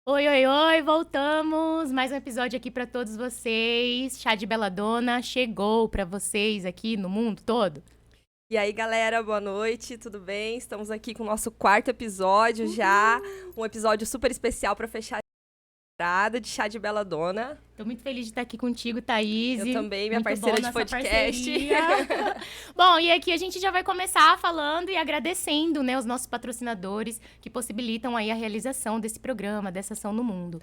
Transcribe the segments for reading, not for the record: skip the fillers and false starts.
Oi, oi, oi, voltamos! Mais um episódio aqui pra todos vocês. Chá de Belladonna chegou pra vocês aqui no mundo todo. E aí, galera, boa noite, tudo bem? Estamos aqui com o nosso quarto episódio já. Um episódio super especial pra fechar a temporada de Chá de Belladonna. Tô muito feliz de estar aqui contigo, Thaís. Eu também, minha Muito parceira bom de nossa podcast. parceria. Bom, e aqui a gente já vai começar falando e agradecendo, né, os nossos patrocinadores que possibilitam aí a realização desse programa, dessa ação no mundo.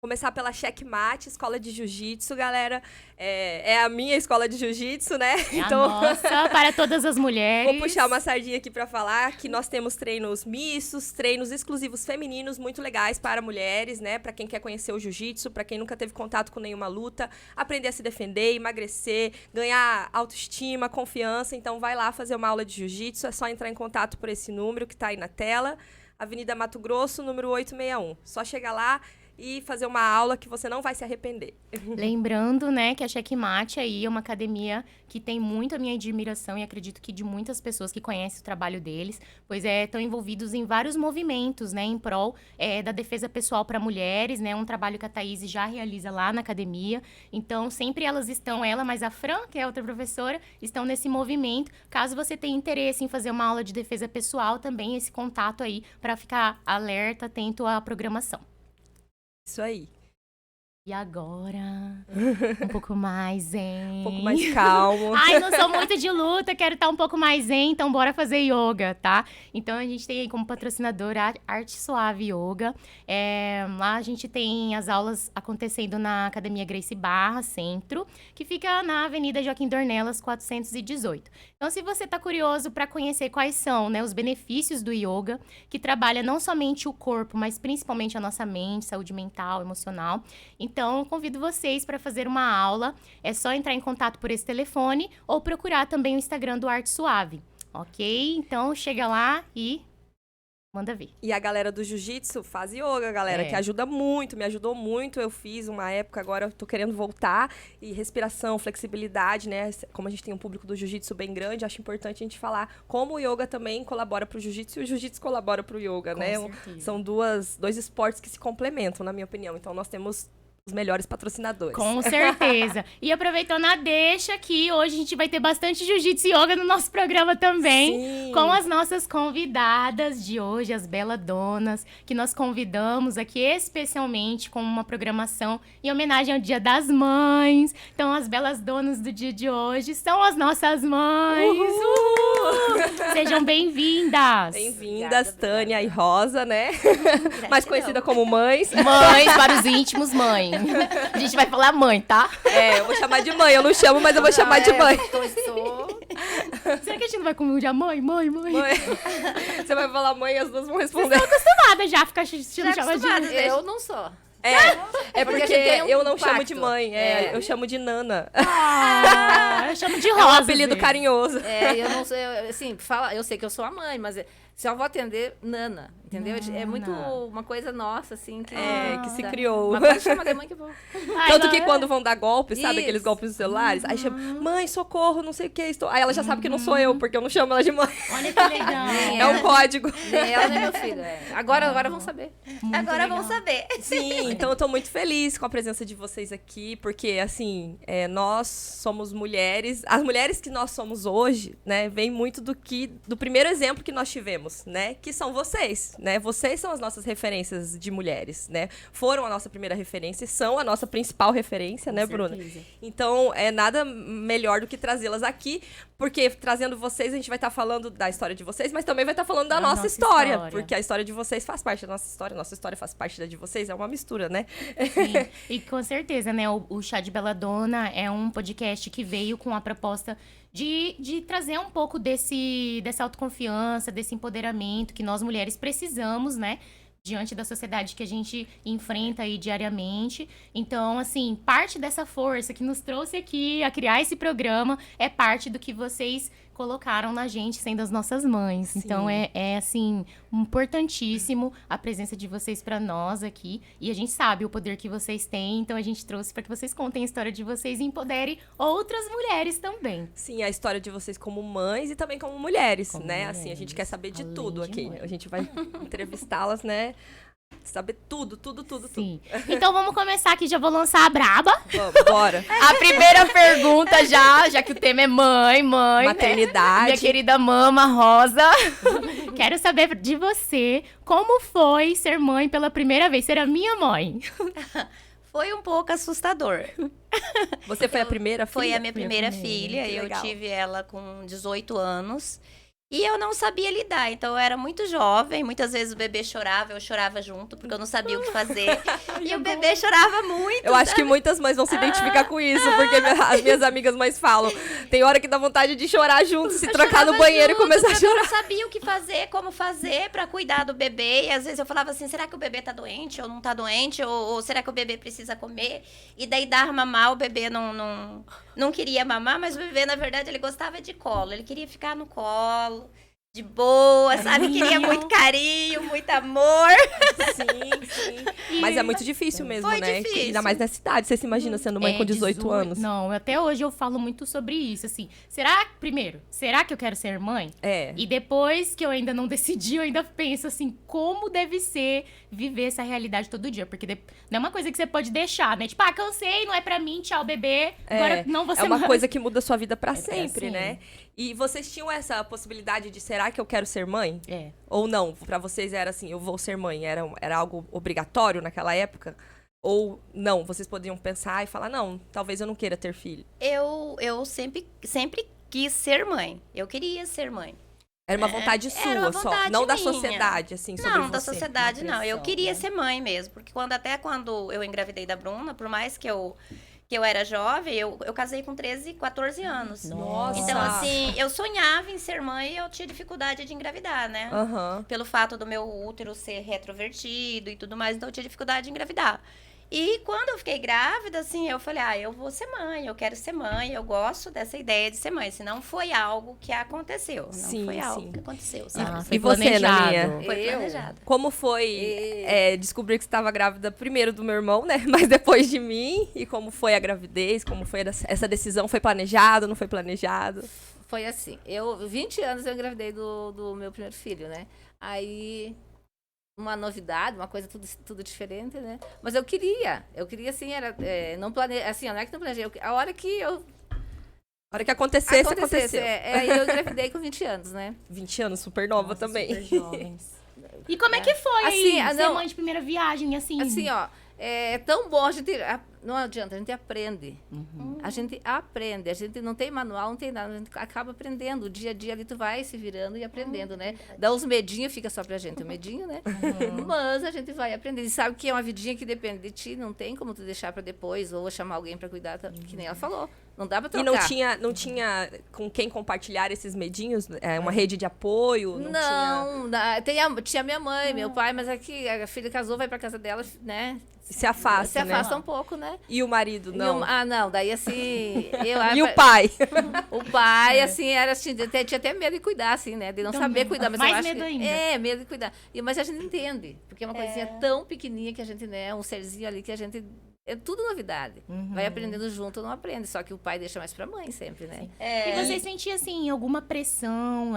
Começar pela Checkmate, escola de jiu-jitsu, galera. É a minha escola de jiu-jitsu, né? É a nossa, para todas as mulheres. Vou puxar uma sardinha aqui pra falar que nós temos treinos mistos, treinos exclusivos femininos, muito legais para mulheres, né? Pra quem quer conhecer o jiu-jitsu, pra quem nunca teve contato com nenhuma luta, aprender a se defender, emagrecer, ganhar autoestima, confiança. Então vai lá fazer uma aula de jiu-jitsu, é só entrar em contato por esse número que tá aí na tela. Avenida Mato Grosso, número 861. Só chegar lá e fazer uma aula que você não vai se arrepender. Lembrando, né, que a Checkmate aí é uma academia que tem muito a minha admiração e acredito que de muitas pessoas que conhecem o trabalho deles, pois estão envolvidos em vários movimentos, né, em prol da defesa pessoal para mulheres, né, um trabalho que a Thaís já realiza lá na academia. Então, sempre elas estão, ela mais a Fran, que é outra professora, estão nesse movimento. Caso você tenha interesse em fazer uma aula de defesa pessoal, também esse contato aí para ficar alerta, atento à programação. Isso aí. E agora, um pouco mais zen. Um pouco mais calmo. Ai, não sou muito de luta, quero estar um pouco mais zen, então bora fazer yoga, tá? Então a gente tem aí como patrocinadora a Arte Suave Yoga. Lá a gente tem as aulas acontecendo na Academia Gracie Barra, Centro, que fica na Avenida Joaquim Dornelas, 418. Então, se você tá curioso para conhecer quais são, né, os benefícios do yoga, que trabalha não somente o corpo, mas principalmente a nossa mente, saúde mental, emocional. Então, convido vocês para fazer uma aula. É só entrar em contato por esse telefone ou procurar também o Instagram do Arte Suave, ok? Então, chega lá e manda ver. E a galera do jiu-jitsu faz yoga, galera, que ajuda muito, me ajudou muito. Eu fiz uma época, agora eu tô querendo voltar. E respiração, flexibilidade, né? Como a gente tem um público do jiu-jitsu bem grande, acho importante a gente falar como o yoga também colabora pro jiu-jitsu e o jiu-jitsu colabora pro yoga, né? São dois esportes que se complementam, na minha opinião. Então, nós temos os melhores patrocinadores. Com certeza. E aproveitando a deixa aqui, hoje a gente vai ter bastante jiu-jitsu e yoga no nosso programa também. Sim. Com as nossas convidadas de hoje, as Belladonas, que nós convidamos aqui especialmente com uma programação em homenagem ao Dia das Mães. Então, as belas donas do dia de hoje são as nossas mães. Uhul! Sejam bem-vindas. Bem-vindas, Tânia e Rosa, né? Mais conhecida como mães. Mães, para os íntimos, mãe. A gente vai falar mãe, tá? Eu vou chamar de mãe. Eu não chamo, mas eu vou chamar de mãe. Será que a gente não vai confundir a mãe? Mãe. Você vai falar mãe e as duas vão responder. Vocês estão acostumadas já a ficar chamada de mãe. Eu não sou. Porque eu não chamo de mãe. Eu chamo de Nana. Eu chamo de Rosa. É um apelido carinhoso. Eu não sei, assim, eu sei que eu sou a mãe, mas se eu vou atender, Nana, entendeu? Nana. É muito uma coisa nossa, assim, que se criou. Mas pode chamar de mãe que eu vou. Tanto que quando vão dar golpe, sabe? Aqueles Isso. golpes nos celulares. Aí chama, mãe, socorro, não sei o que. Aí ela já sabe que não sou eu, porque eu não chamo ela de mãe. Olha que legal. É um código. Nem ela, nem meu filho. Agora vão saber. Agora vão saber. Sim, então eu tô muito feliz com a presença de vocês aqui, porque, assim, nós somos mulheres. As mulheres que nós somos hoje, né, vem muito do primeiro exemplo que nós tivemos, né, que são vocês, né? Vocês são as nossas referências de mulheres, né? Foram a nossa primeira referência e são a nossa principal referência, né, Bruna? Então, nada melhor do que trazê-las aqui, porque trazendo vocês, a gente vai estar falando da história de vocês, mas também vai estar falando da nossa história, porque a história de vocês faz parte da nossa história faz parte da de vocês, é uma mistura, né? Sim, e com certeza, né, o Chá de Belladonna é um podcast que veio com a proposta de trazer um pouco dessa autoconfiança, desse empoderamento que nós mulheres precisamos, né? Diante da sociedade que a gente enfrenta aí diariamente. Então, assim, parte dessa força que nos trouxe aqui a criar esse programa é parte do que vocês colocaram na gente, sendo as nossas mães. Sim. Então, assim, importantíssimo a presença de vocês para nós aqui. E a gente sabe o poder que vocês têm, então a gente trouxe para que vocês contem a história de vocês e empoderem outras mulheres também. Sim, a história de vocês como mães e também como mulheres, Como né? mulheres, Assim, a gente quer saber de além tudo de aqui. mãe. A gente vai entrevistá-las, né? Saber tudo. Sim. Então vamos começar aqui, já vou lançar a braba. Vamos, bora. A primeira pergunta já que o tema é mãe, né? Maternidade. Minha querida mama Rosa. Quero saber de você, como foi ser mãe pela primeira vez, ser a minha mãe? Foi um pouco assustador. Você foi a primeira filha? Foi a minha primeira filha. Que Eu legal. tive ela com 18 anos. E eu não sabia lidar, então eu era muito jovem, muitas vezes o bebê chorava, eu chorava junto, porque eu não sabia o que fazer. E o bebê chorava muito. Eu acho que muitas mães vão se identificar com isso, porque as minhas amigas mães falam. Tem hora que dá vontade de chorar junto, se Eu trancar no chorava banheiro e junto, começar a porque eu chorar. não sabia o que fazer, como fazer pra cuidar do bebê. E às vezes eu falava assim, será que o bebê tá doente ou não tá doente? Ou será que o bebê precisa comer? E daí dar mamar, o bebê não queria mamar, mas o bebê, na verdade, ele gostava de colo. Ele queria ficar no colo. De boa, sabe? Queria muito carinho, muito amor. Sim. Mas é muito difícil mesmo, Foi né? difícil. Ainda mais nessa idade. Você se imagina sendo mãe com 18 anos? Não, até hoje eu falo muito sobre isso, assim. Será que eu quero ser mãe? É. E depois que eu ainda não decidi, eu ainda penso assim, como deve ser viver essa realidade todo dia. Porque não é uma coisa que você pode deixar, né? Tipo, cansei, não é pra mim, tchau, bebê. Agora não vou ser É uma mãe. coisa que muda a sua vida pra pra sempre, né? E vocês tinham essa possibilidade de, será que eu quero ser mãe? É. Ou não? Pra vocês era assim, eu vou ser mãe. Era algo obrigatório naquela época? Ou não? Vocês podiam pensar e falar, não, talvez eu não queira ter filho. Eu sempre quis ser mãe. Eu queria ser mãe. Era uma vontade era sua uma só, vontade não da minha. sociedade, assim, sobre Não, você. da sociedade não. Eu pressão, queria né? ser mãe mesmo. Porque quando eu engravidei da Bruna, por mais que eu era jovem, eu casei com 13, 14 anos. Nossa! Então, assim, eu sonhava em ser mãe e eu tinha dificuldade de engravidar, né? Aham. Pelo fato do meu útero ser retrovertido e tudo mais, então eu tinha dificuldade de engravidar. E quando eu fiquei grávida, assim, eu falei, eu vou ser mãe, eu quero ser mãe, eu gosto dessa ideia de ser mãe. Se não foi algo que aconteceu, não Sim, foi algo sim. que aconteceu, sabe? Foi E você, planejado. Naninha? Foi Eu? planejado. Como foi descobrir que você estava grávida primeiro do meu irmão, né? Mas depois de mim. E como foi a gravidez? Como foi essa decisão? Foi planejado, não foi planejado? Foi assim, 20 anos eu engravidei do meu primeiro filho, né? Aí, uma novidade, uma coisa tudo diferente, né? Mas eu queria assim, não planejei, assim, não é que não planejei, a hora que eu A hora que acontecesse, acontecesse, aconteceu. aí eu engravidei com 20 anos, né? 20 anos, super nova Nossa, também. super jovens. E como é que foi Assim, aí, ser não- mãe de primeira viagem, assim? Assim, ó, é tão bom, não adianta, a gente aprende. A gente aprende, a gente não tem manual, não tem nada, a gente acaba aprendendo. O dia a dia ali tu vai se virando e aprendendo, né? Dá uns medinhos, fica só pra gente o medinho, né? Mas a gente vai aprendendo. E sabe que é uma vidinha que depende de ti, não tem como tu deixar pra depois ou chamar alguém pra cuidar, que nem ela falou. Não dá pra E trocar. não tinha com quem compartilhar esses medinhos? Uma rede de apoio? Não, Tinha minha mãe, meu pai, mas aqui a filha casou, vai pra casa dela, né? se afasta, Se afasta né? um pouco, né? E o marido, não? Não, daí assim. E o pai? O pai, assim, era assim, tinha até medo de cuidar, assim, né? De não Também. saber cuidar, mas Mais eu acho medo que, ainda. medo de cuidar. Mas a gente entende, porque é uma coisinha tão pequenininha que a gente, né? Um serzinho ali que a gente. É tudo novidade. Vai aprendendo junto, não aprende. Só que o pai deixa mais pra mãe sempre, né? E você sentia, assim, alguma pressão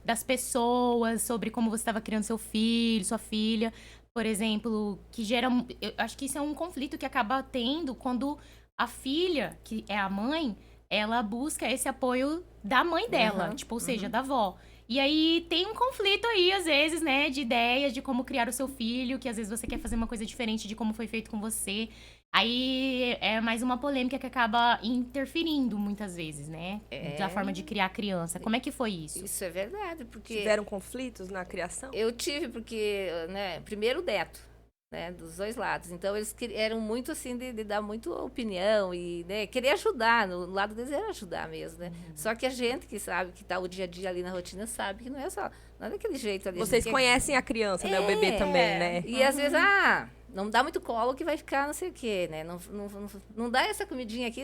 das pessoas sobre como você estava criando seu filho, sua filha? Por exemplo, que gera... Eu acho que isso é um conflito que acaba tendo quando a filha, que é a mãe, ela busca esse apoio da mãe dela, tipo, ou seja, da avó. E aí tem um conflito aí, às vezes, né, de ideias de como criar o seu filho, que às vezes você quer fazer uma coisa diferente de como foi feito com você. Aí é mais uma polêmica que acaba interferindo muitas vezes, né? Da forma de criar a criança. Como é que foi isso? Isso é verdade, porque Tiveram conflitos na criação? eu tive, porque, né, primeiro o neto, né, dos dois lados. Então, eles eram muito, assim, de dar muito opinião e, né, querer ajudar. No lado deles era ajudar mesmo, né? Só que a gente que sabe, que tá o dia a dia ali na rotina, sabe que não é só, não é daquele jeito ali. Vocês que conhecem a criança, né? O bebê também, né? E às vezes, não dá muito colo que vai ficar não sei o quê, né? Não dá essa comidinha aqui.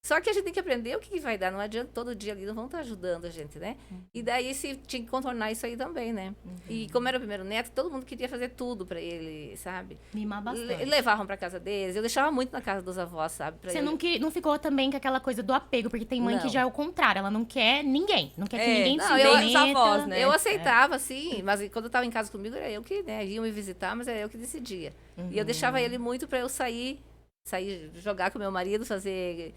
Só que a gente tem que aprender o que vai dar. Não adianta todo dia ali, não vão estar ajudando a gente, né? E daí se tinha que contornar isso aí também, né? E como era o primeiro neto, todo mundo queria fazer tudo pra ele, sabe? Mimar bastante. Levavam pra casa deles. Eu deixava muito na casa dos avós, sabe? Pra Você ele. não ficou também com aquela coisa do apego, porque tem mãe que Não. já é o contrário, ela não quer ninguém, não quer que ninguém não, se eu- os avós, meta. né? Eu aceitava, sim, mas quando eu tava em casa comigo, era eu que, né, iam me visitar, mas era eu que decidia. E eu deixava ele muito pra eu sair, jogar com meu marido, fazer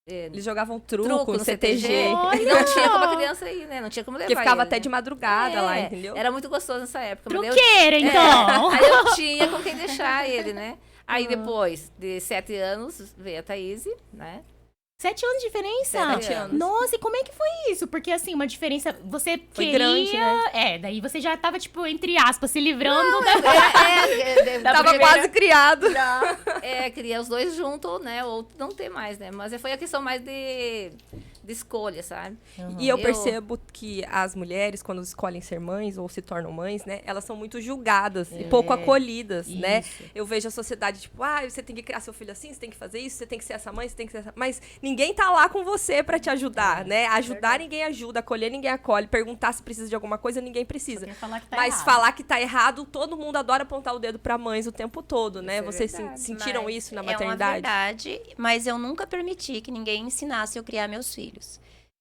Eles jogavam truco, truco no no CTG. CTG. Olha! E não tinha como a criança ir, né? Não tinha como levar Porque ficava ele, até né? de madrugada lá, entendeu? Era muito gostoso nessa época. mas daí eu- Truqueira, então! Aí eu tinha com quem deixar ele, né? Aí depois de 7 anos, veio a Thaís, né? 7 anos de diferença? 7 anos. Nossa, e como é que foi isso? Porque, assim, uma diferença... Você Foi queria... grande, né? Daí você já tava, tipo, entre aspas, se livrando da... Tava quase criado. Queria os dois juntos, né? Ou não ter mais, né? Mas foi a questão mais de escolha, sabe? E eu percebo que as mulheres, quando escolhem ser mães ou se tornam mães, né? Elas são muito julgadas e pouco acolhidas, né? Isso. Eu vejo a sociedade, tipo, você tem que criar seu filho assim, você tem que fazer isso, você tem que ser essa mãe, você tem que ser essa... Mas ninguém tá lá com você pra te ajudar, né? Ajudar ninguém ajuda, acolher ninguém acolhe, perguntar se precisa de alguma coisa, ninguém precisa. Quer falar que tá Mas errado. falar que tá errado, todo mundo adora apontar o dedo pra mães o tempo todo, né? Isso é Vocês verdade. sentiram Mas isso na É uma maternidade? verdade, mas eu nunca permiti que ninguém ensinasse eu criar meus filhos.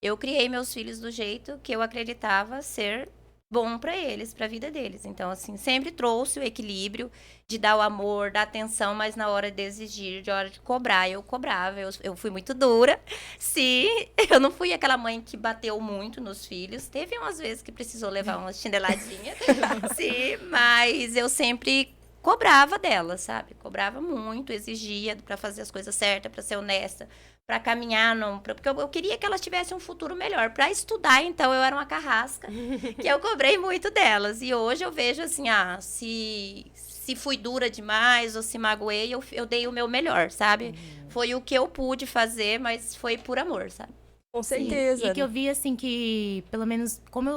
Eu criei meus filhos do jeito que eu acreditava ser bom pra eles, pra vida deles. Então, assim, sempre trouxe o equilíbrio de dar o amor, dar atenção, mas na hora de exigir, de hora de cobrar, eu cobrava. Eu fui muito dura. Eu não fui aquela mãe que bateu muito nos filhos. Teve umas vezes que precisou levar uma chineladinha. Sim, mas eu sempre cobrava dela, sabe? Cobrava muito, exigia pra fazer as coisas certas, pra ser honesta, pra caminhar, porque eu queria que elas tivessem um futuro melhor. Pra estudar, então, eu era uma carrasca, que eu cobrei muito delas. E hoje eu vejo assim, se fui dura demais ou se magoei, eu dei o meu melhor, sabe? Foi o que eu pude fazer, mas foi por amor, sabe? Com certeza. E que eu vi, assim, que, pelo menos, como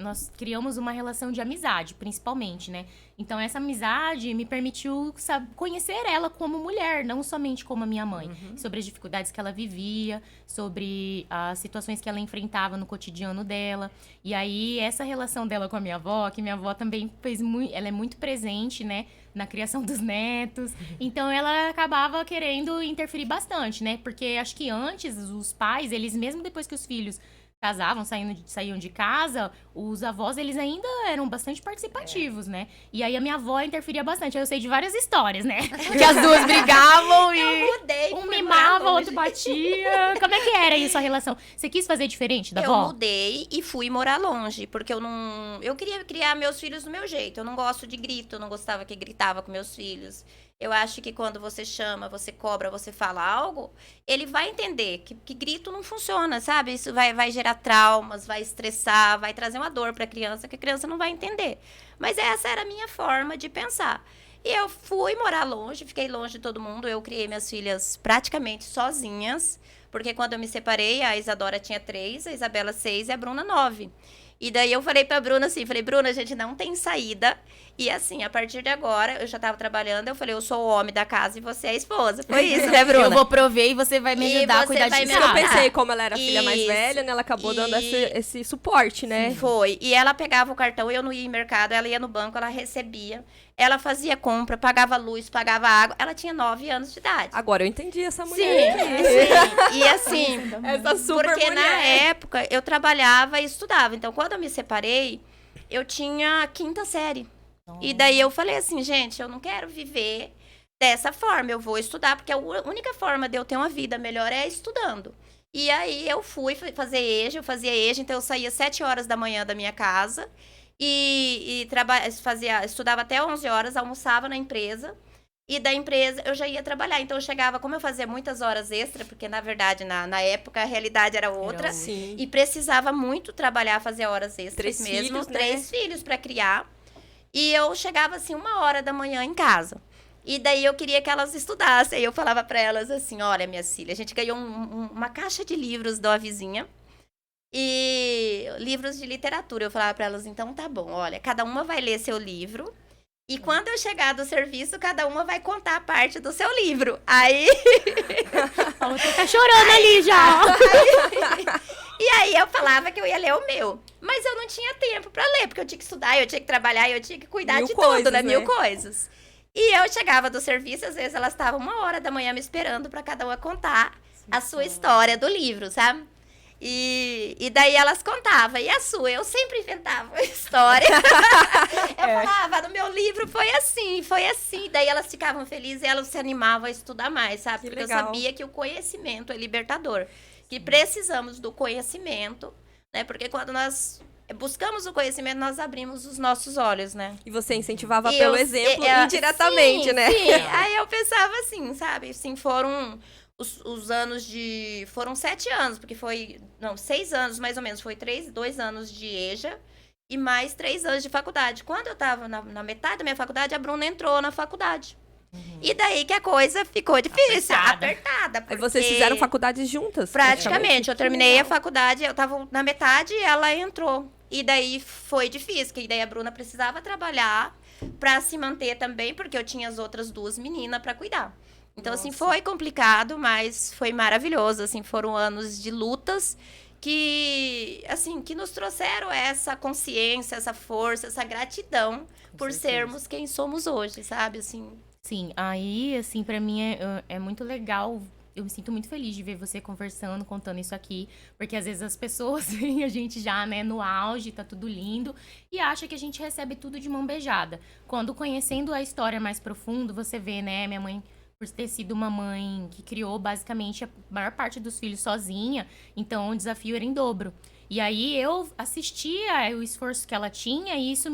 nós criamos uma relação de amizade, principalmente, né? Então, essa amizade me permitiu conhecer ela como mulher, não somente como a minha mãe. Sobre as dificuldades que ela vivia, sobre as situações que ela enfrentava no cotidiano dela. E aí, essa relação dela com a minha avó, que minha avó também fez muito... Ela é muito presente, né? Na criação dos netos. Então, ela acabava querendo interferir bastante, né? Porque acho que antes, os pais, eles mesmo depois que os filhos casavam, saíam de casa, os avós, eles ainda eram bastante participativos, né? E aí, a minha avó interferia bastante. Aí eu sei de várias histórias, né? Que as duas brigavam e... Eu mudei. Um fui mimava, morar o outro longe. batia. Como é que era isso, a relação? Você quis fazer diferente da Eu avó? mudei e fui morar longe, porque eu queria criar meus filhos do meu jeito. Eu não gosto de grito, eu não gostava que gritava com meus filhos. Eu acho que quando você chama, você cobra, você fala algo, ele vai entender que grito não funciona, sabe? Isso vai gerar traumas, vai estressar, vai trazer uma dor para a criança que a criança não vai entender. Mas essa era a minha forma de pensar. E eu fui morar longe, fiquei longe de todo mundo. Eu criei minhas filhas praticamente sozinhas, porque quando eu me separei, a Isadora tinha 3, a Isabela 6 e a Bruna 9. E daí eu falei pra Bruna assim, Bruna, a gente não tem saída. E assim, a partir de agora, eu já tava trabalhando, eu falei, eu sou o homem da casa e você é a esposa. Foi isso, né, Bruna? Eu vou prover e você vai me E ajudar a você cuidar vai de me Isso que eu casa. pensei, como ela era a filha mais Isso. velha, né? Ela acabou dando E- esse suporte, né? Foi. E ela pegava o cartão, eu não ia em mercado, ela ia no banco, ela recebia. Ela fazia compra, pagava luz, pagava água. Ela tinha 9 anos de idade. Agora eu entendi essa Sim, mulher. sim. E assim, Essa super porque mulher. na época eu trabalhava e estudava. Então, quando eu me separei, eu tinha a 5ª série. E daí eu falei assim, gente, eu não quero viver dessa forma. Eu vou estudar, porque a única forma de eu ter uma vida melhor é estudando. E aí eu fui fazer EJA, eu fazia EJA, então eu saía 7 horas da manhã da minha casa e estudava até 11 horas, almoçava na empresa. E da empresa eu já ia trabalhar. Então eu chegava, como eu fazia muitas horas extra, porque na verdade na época a realidade era outra. Sim. E precisava muito trabalhar, fazer horas extras 3 mesmo. filhos, né? 3 filhos para criar. E eu chegava assim 1h da manhã em casa. E daí eu queria que elas estudassem. Aí eu falava para elas assim, olha, minhas filhas, a gente ganhou uma caixa de livros da vizinha. E livros de literatura. Eu falava para elas, então tá bom, olha, cada uma vai ler seu livro. E quando eu chegar do serviço, cada uma vai contar a parte do seu livro. Aí... A outra tá chorando ali já. E aí eu falava que eu ia ler o meu. Mas eu não tinha tempo pra ler, porque eu tinha que estudar, eu tinha que trabalhar, eu tinha que cuidar Mil de coisas, tudo, né? né? Mil coisas. E eu chegava do serviço, às vezes elas estavam 1h me esperando pra cada uma contar a sua história do livro, sabe? E daí elas contavam. E a sua? Eu sempre inventava a história. Eu falava, no meu livro foi assim, foi assim. Daí elas ficavam felizes e elas se animavam a estudar mais, sabe? Que Porque legal. eu sabia que o conhecimento é libertador. Que precisamos do conhecimento, né? Porque quando nós buscamos o conhecimento, nós abrimos os nossos olhos, né? E você incentivava E pelo eu- exemplo eu- indiretamente, sim, né? Sim. Aí eu pensava assim, sabe? Assim, foram os anos de... Foram 7 anos, porque foi... Não, 6 anos, mais ou menos. Foi 2 anos de EJA e mais 3 anos de faculdade. Quando eu tava na metade da minha faculdade, a Bruna entrou na faculdade. E daí que a coisa ficou difícil, apertada. Aí vocês porque- fizeram faculdade juntas? Praticamente, eu terminei Que a faculdade, eu tava na metade e ela entrou. E daí foi difícil, que daí a Bruna precisava trabalhar pra se manter também, porque eu tinha as outras 2 meninas pra cuidar. Então, assim, foi complicado, mas foi maravilhoso, assim, foram anos de lutas que, assim, que nos trouxeram essa consciência, essa força, essa gratidão por sermos quem somos hoje, sabe, assim. Sim, aí, assim, pra mim é muito legal. Eu me sinto muito feliz de ver você conversando, contando isso aqui. Porque às vezes as pessoas veem a gente já, né, no auge, tá tudo lindo. E acha que a gente recebe tudo de mão beijada. Quando conhecendo a história mais profundo, você vê, né, minha mãe, por ter sido uma mãe que criou basicamente a maior parte dos filhos sozinha. Então, o desafio era em dobro. E aí, eu assistia o esforço que ela tinha e isso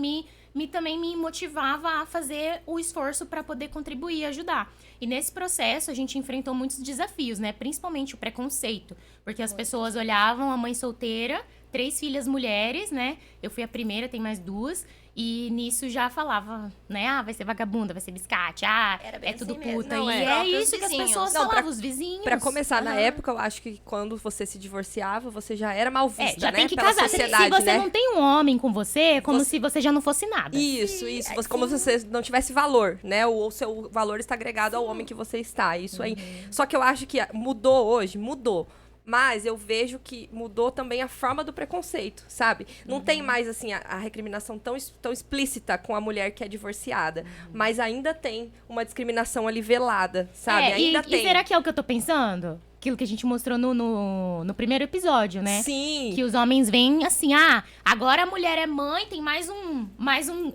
também me motivava a fazer o esforço para poder contribuir e ajudar. E nesse processo a gente enfrentou muitos desafios, né? Principalmente o preconceito, porque as pessoas olhavam a mãe solteira, 3 filhas mulheres, né? Eu fui a primeira, tem mais 2. E nisso já falava, né? Ah, vai ser vagabunda, vai ser biscate, Era bem é tudo assim mesmo. puta. Não, e é. é Próprios isso que as vizinhos. pessoas Não, falavam, os vizinhos. Pra começar, na Aham. época, eu acho que quando você se divorciava, você já era mal vista, Já né? tem que pela casar. Se sociedade, você né? não tem um homem com você, é como se você já não fosse nada. Isso. Como se você não tivesse valor, né? O seu valor está agregado ao homem que você está. Isso aí. Só que eu acho que mudou hoje, mudou. Mas eu vejo que mudou também a forma do preconceito, sabe? Não tem mais, assim, a recriminação tão explícita com a mulher que é divorciada. Mas ainda tem uma discriminação ali velada, sabe? Ainda e tem. será que é o que eu tô pensando? Aquilo que a gente mostrou no primeiro episódio, né? Sim. Que os homens veem assim, agora a mulher é mãe, tem mais um,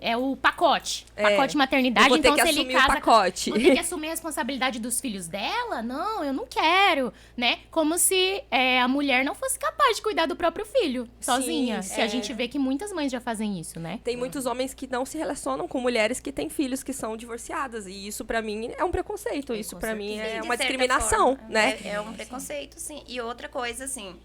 é o pacote. Pacote maternidade, Eu vou ter então que se ele assumir o casa... pacote. Vou ter que assumir a responsabilidade dos filhos dela? Não, eu não quero, né? Como se a mulher não fosse capaz de cuidar do próprio filho, sozinha. Sim, Que a gente vê que muitas mães já fazem isso, né? Tem muitos homens que não se relacionam com mulheres que têm filhos que são divorciadas. E isso, pra mim, é um preconceito. Isso, pra mim, Sim, é de uma certa discriminação, forma. né? É um preconceito, sim. E outra coisa, assim,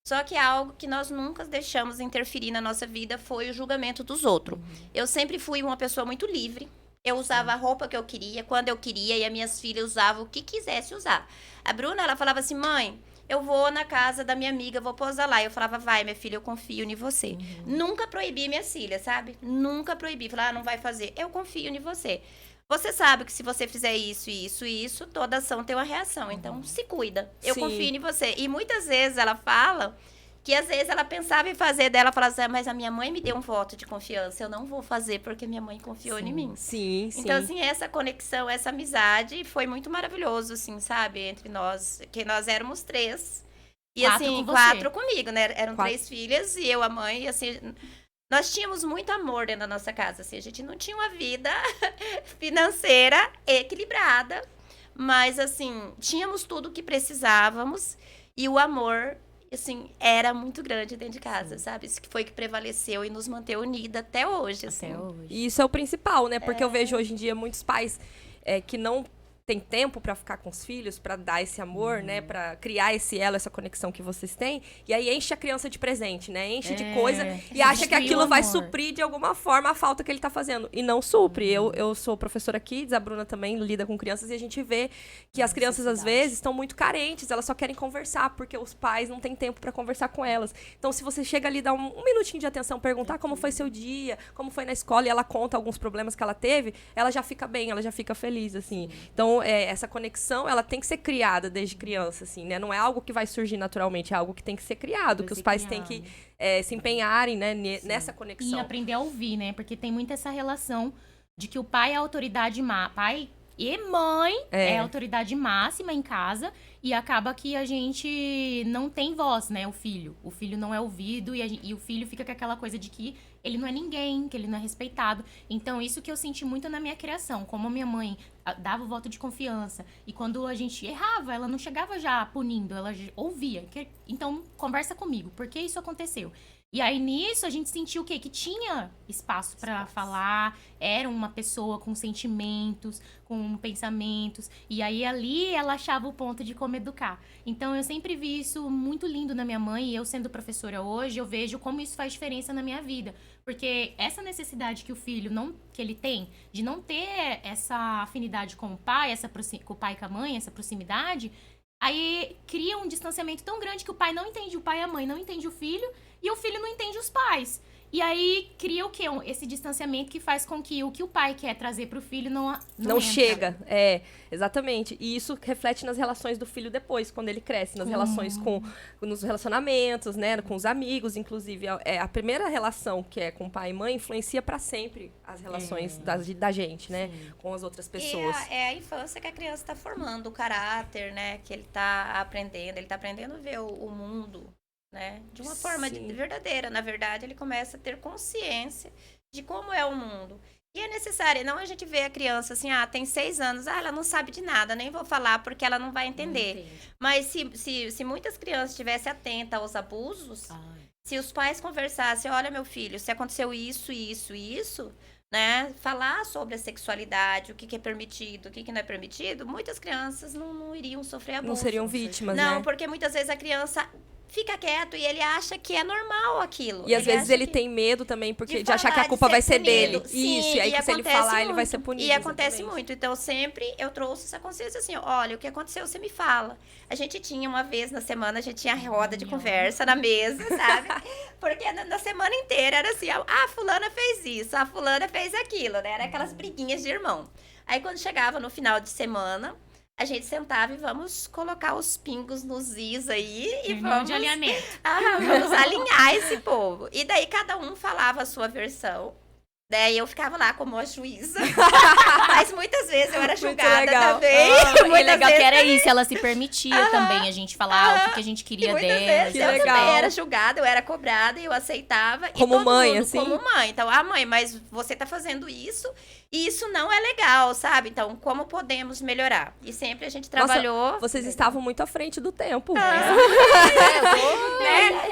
só que algo que nós nunca deixamos interferir na nossa vida foi o julgamento dos outros. Eu sempre fui uma pessoa muito livre. Eu usava a roupa que eu queria, quando eu queria, e as minhas filhas usavam o que quisesse usar. A Bruna, ela falava assim, mãe, eu vou na casa da minha amiga, vou posar lá. Eu falava, vai, minha filha, eu confio em você. Nunca proibi minhas filhas, sabe? Nunca proibi. Falava, não vai fazer. Eu confio em você. Você sabe que se você fizer isso, isso e isso, toda ação tem uma reação. Então, se cuida. Eu Sim. confio em você. E muitas vezes ela fala que às vezes ela pensava em fazer dela, falava assim, mas a minha mãe me deu um voto de confiança. Eu não vou fazer porque minha mãe confiou em mim. Sim, sim. Então, assim, essa conexão, essa amizade foi muito maravilhoso, assim, sabe? Entre nós, que nós éramos 3. E, 4 assim, com você. 4 comigo, né? Eram 4. 3 filhas e eu, a mãe, e assim... Nós tínhamos muito amor dentro da nossa casa, assim. A gente não tinha uma vida financeira equilibrada. Mas, assim, tínhamos tudo o que precisávamos. E o amor, assim, era muito grande dentro de casa, sabe? Isso que foi que prevaleceu e nos manteve unida até hoje, assim. Até hoje. E isso é o principal, né? Porque eu vejo hoje em dia muitos pais que não tem tempo pra ficar com os filhos, pra dar esse amor, né? Pra criar esse elo, essa conexão que vocês têm. E aí enche a criança de presente, né? Enche de coisa e acha que aquilo vai suprir de alguma forma a falta que ele tá fazendo. E não supre. Eu sou professora aqui, a Bruna também lida com crianças e a gente vê que as crianças, às vezes, estão muito carentes. Elas só querem conversar, porque os pais não têm tempo pra conversar com elas. Então, se você chega ali e dá um minutinho de atenção, perguntar como foi seu dia, como foi na escola, e ela conta alguns problemas que ela teve, ela já fica bem, ela já fica feliz, assim. Então, essa conexão, ela tem que ser criada desde criança, assim, né? Não é algo que vai surgir naturalmente, é algo que tem que ser criado, que os pais têm que se empenharem, né, nessa conexão. E aprender a ouvir, né? Porque tem muito essa relação de que o pai é a autoridade pai e mãe é a autoridade máxima em casa e acaba que a gente não tem voz, né? O filho não é ouvido e o filho fica com aquela coisa de que ele não é ninguém, que ele não é respeitado. Então, isso que eu senti muito na minha criação. Como a minha mãe dava o voto de confiança. E quando a gente errava, ela não chegava já punindo, ela ouvia. Então, conversa comigo, por que isso aconteceu? E aí, nisso, a gente sentiu o quê? Que tinha espaço pra falar, era uma pessoa com sentimentos, com pensamentos. E aí, ali, ela achava o ponto de como educar. Então, eu sempre vi isso muito lindo na minha mãe. E eu, sendo professora hoje, eu vejo como isso faz diferença na minha vida. Porque essa necessidade que o filho que ele tem de não ter essa afinidade com o pai, com o pai e com a mãe, essa proximidade, aí cria um distanciamento tão grande que o pai não entende o pai e a mãe não entende o filho e o filho não entende os pais. E aí cria o quê? Esse distanciamento que faz com que o que o pai quer trazer pro filho não chega. Exatamente. E isso reflete nas relações do filho depois, quando ele cresce, nas relações nos relacionamentos, né, com os amigos, inclusive. A primeira relação que é com pai e mãe influencia pra sempre as relações da gente, né, com as outras pessoas. E é a infância que a criança tá formando, o caráter, né, que ele tá aprendendo a ver o mundo, né? De uma forma verdadeira. Na verdade, ele começa a ter consciência de como é o mundo. E é necessário, não a gente vê a criança assim, tem 6 anos, ela não sabe de nada, nem vou falar porque ela não vai entender. Mas se muitas crianças estivessem atentas aos abusos, se os pais conversassem, olha, meu filho, se aconteceu isso, né? Falar sobre a sexualidade, o que é permitido, o que não é permitido, muitas crianças não iriam sofrer abuso. Não seriam vítimas, né? Não, porque muitas vezes a criança fica quieto e ele acha que é normal aquilo. E às vezes ele tem medo também, porque de achar que a culpa vai ser dele. Sim, isso, e aí se ele falar, ele vai ser punido. E acontece muito. Então, sempre eu trouxe essa consciência assim, olha, o que aconteceu, você me fala. A gente tinha uma vez na semana, a gente tinha roda de conversa na mesa, sabe? Porque na semana inteira era assim, fulana fez isso, a fulana fez aquilo, né? Era aquelas briguinhas de irmão. Aí, quando chegava no final de semana, a gente sentava e vamos colocar os pingos nos is aí e vamos vamos alinhar esse povo. E daí cada um falava a sua versão. Daí eu ficava lá como a juíza. Mas muitas vezes eu era julgada também. Muito legal que era isso, ela se permitia também a gente falar o que a gente queria dela. Vezes eu também era julgada, eu era cobrada e eu aceitava. Como e mãe, assim? Como mãe. Então, mãe, mas você tá fazendo isso e isso não é legal, sabe? Então, como podemos melhorar? E sempre a gente trabalhou... Nossa, vocês estavam muito à frente do tempo. Né?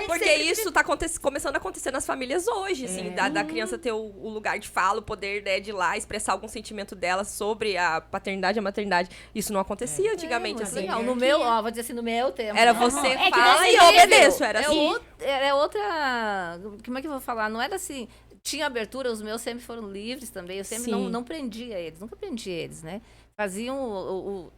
Porque isso tá começando a acontecer nas famílias hoje, assim, da criança ter o lugar de fala, o poder, né, de ir lá expressar algum sentimento dela sobre a paternidade e a maternidade. Isso não acontecia antigamente, assim. Legal. Vou dizer assim, no meu tempo. Era você fala e eu obedeço, era assim. Era outra... Como é que eu vou falar? Não era assim... Tinha abertura, os meus sempre foram livres também. Eu sempre não prendia eles, nunca prendi eles, né? Faziam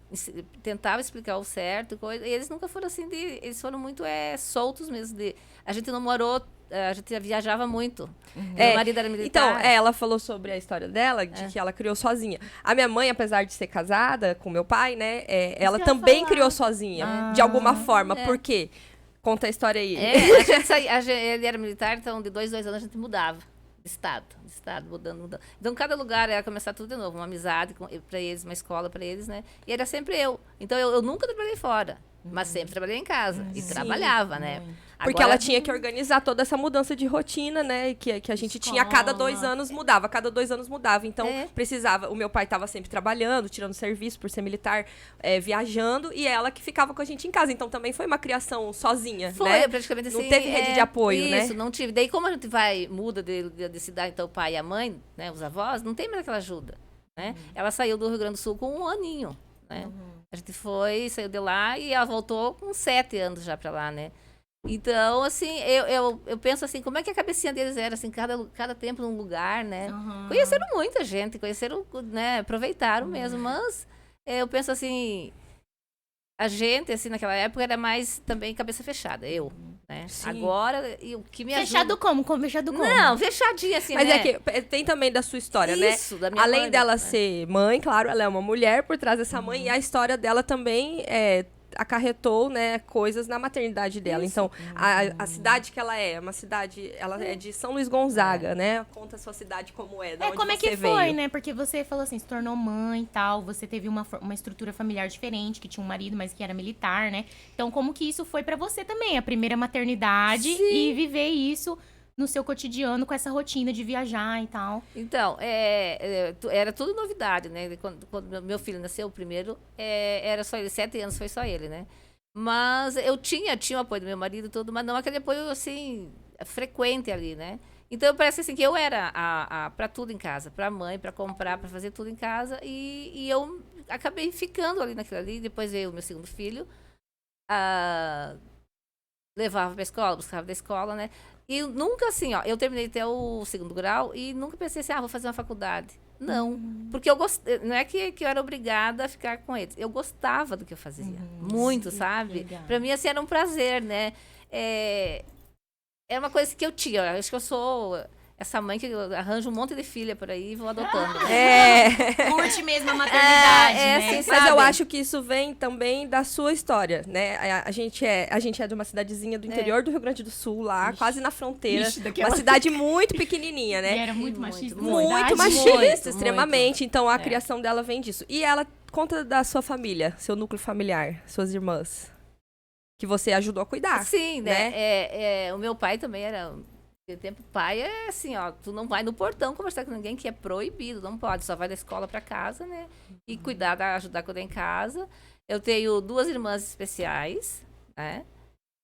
tentava explicar o certo, coisa, e eles nunca foram assim, eles foram muito soltos mesmo. A gente não morou, a gente viajava muito. Meu marido era militar. Então, ela falou sobre a história dela, de que ela criou sozinha. A minha mãe, apesar de ser casada com meu pai, né, ela também criou sozinha, de alguma forma. Por quê? Conta a história aí. Ele era militar, então de 2 anos a gente mudava. De estado, mudando. Então, cada lugar era começar tudo de novo. Uma amizade para eles, uma escola para eles, né? E era sempre eu. Então, eu nunca trabalhei fora, mas sempre trabalhei em casa. E trabalhava, né? Porque ela tinha que organizar toda essa mudança de rotina, né? Que a gente tinha a cada 2 anos mudava. Então, precisava... O meu pai estava sempre trabalhando, tirando serviço por ser militar, viajando. E ela que ficava com a gente em casa. Então, também foi uma criação sozinha, né? Praticamente assim. Não teve rede de apoio, né? Isso, não tive. Daí, como a gente muda de cidade, então o pai e a mãe, né? Os avós, não tem mais aquela ajuda, né? Ela saiu do Rio Grande do Sul com 1 aninho. né? A gente foi, saiu de lá e ela voltou com 7 anos já pra lá, né? Então, assim, eu penso assim, como é que a cabecinha deles era, assim, cada tempo num lugar, né? Conheceram muita gente, né? Aproveitaram mesmo, mas eu penso assim, a gente, assim, naquela época era mais também cabeça fechada, né? Sim. Agora, e o que me ajuda... Fechado como? Fechado como? Não, fechadinha, assim, Mas né? é que tem também da sua história, Isso, né? da minha Além mãe, dela né? ser mãe, claro, ela é uma mulher por trás dessa mãe, e a história dela também acarretou, né, coisas na maternidade dela. Então, a cidade que ela é uma cidade, ela é de São Luís Gonzaga, né? Conta a sua cidade como é, da onde Como é você que veio. foi, né? Porque você falou assim, se tornou mãe e tal, você teve uma estrutura familiar diferente, que tinha um marido, mas que era militar, né? Então, como que isso foi pra você também? A primeira maternidade e viver isso no seu cotidiano com essa rotina de viajar e tal. Então, era tudo novidade, né? Quando meu filho nasceu, o primeiro, era só ele, 7 anos foi só ele, né? Mas eu tinha o apoio do meu marido e tudo, mas não aquele apoio, assim, frequente ali, né? Então, parece assim que eu era para tudo em casa, para mãe, para comprar, para fazer tudo em casa, e eu acabei ficando ali naquilo ali. Depois veio o meu segundo filho, levava pra escola, buscava da escola, né? E nunca assim, ó, eu terminei até o 2º grau e nunca pensei assim, vou fazer uma faculdade. Não, porque eu gostei, não é que eu era obrigada a ficar com eles, eu gostava do que eu fazia, muito, sabe? legal. Pra mim, assim, era um prazer, né? É uma coisa que eu tinha, eu acho que eu sou essa mãe que arranja um monte de filha por aí e vou adotando. Curte mesmo a maternidade, né? assim, Mas sabe? eu acho que isso vem também da sua história, né? A gente é de uma cidadezinha do interior do Rio Grande do Sul, lá, quase na fronteira. Uma cidade muito pequenininha, E né? era muito machista. na Muito verdade. machista, Muito, extremamente. Então, a criação dela vem disso. E ela conta da sua família, seu núcleo familiar, suas irmãs, que você ajudou a cuidar. Sim, né? O meu pai também era... Naquele tempo, pai é assim, ó, tu não vai no portão conversar com ninguém, que é proibido, não pode, só vai da escola para casa, né? E ajudar a cuidar em casa. Eu tenho 2 irmãs especiais, né?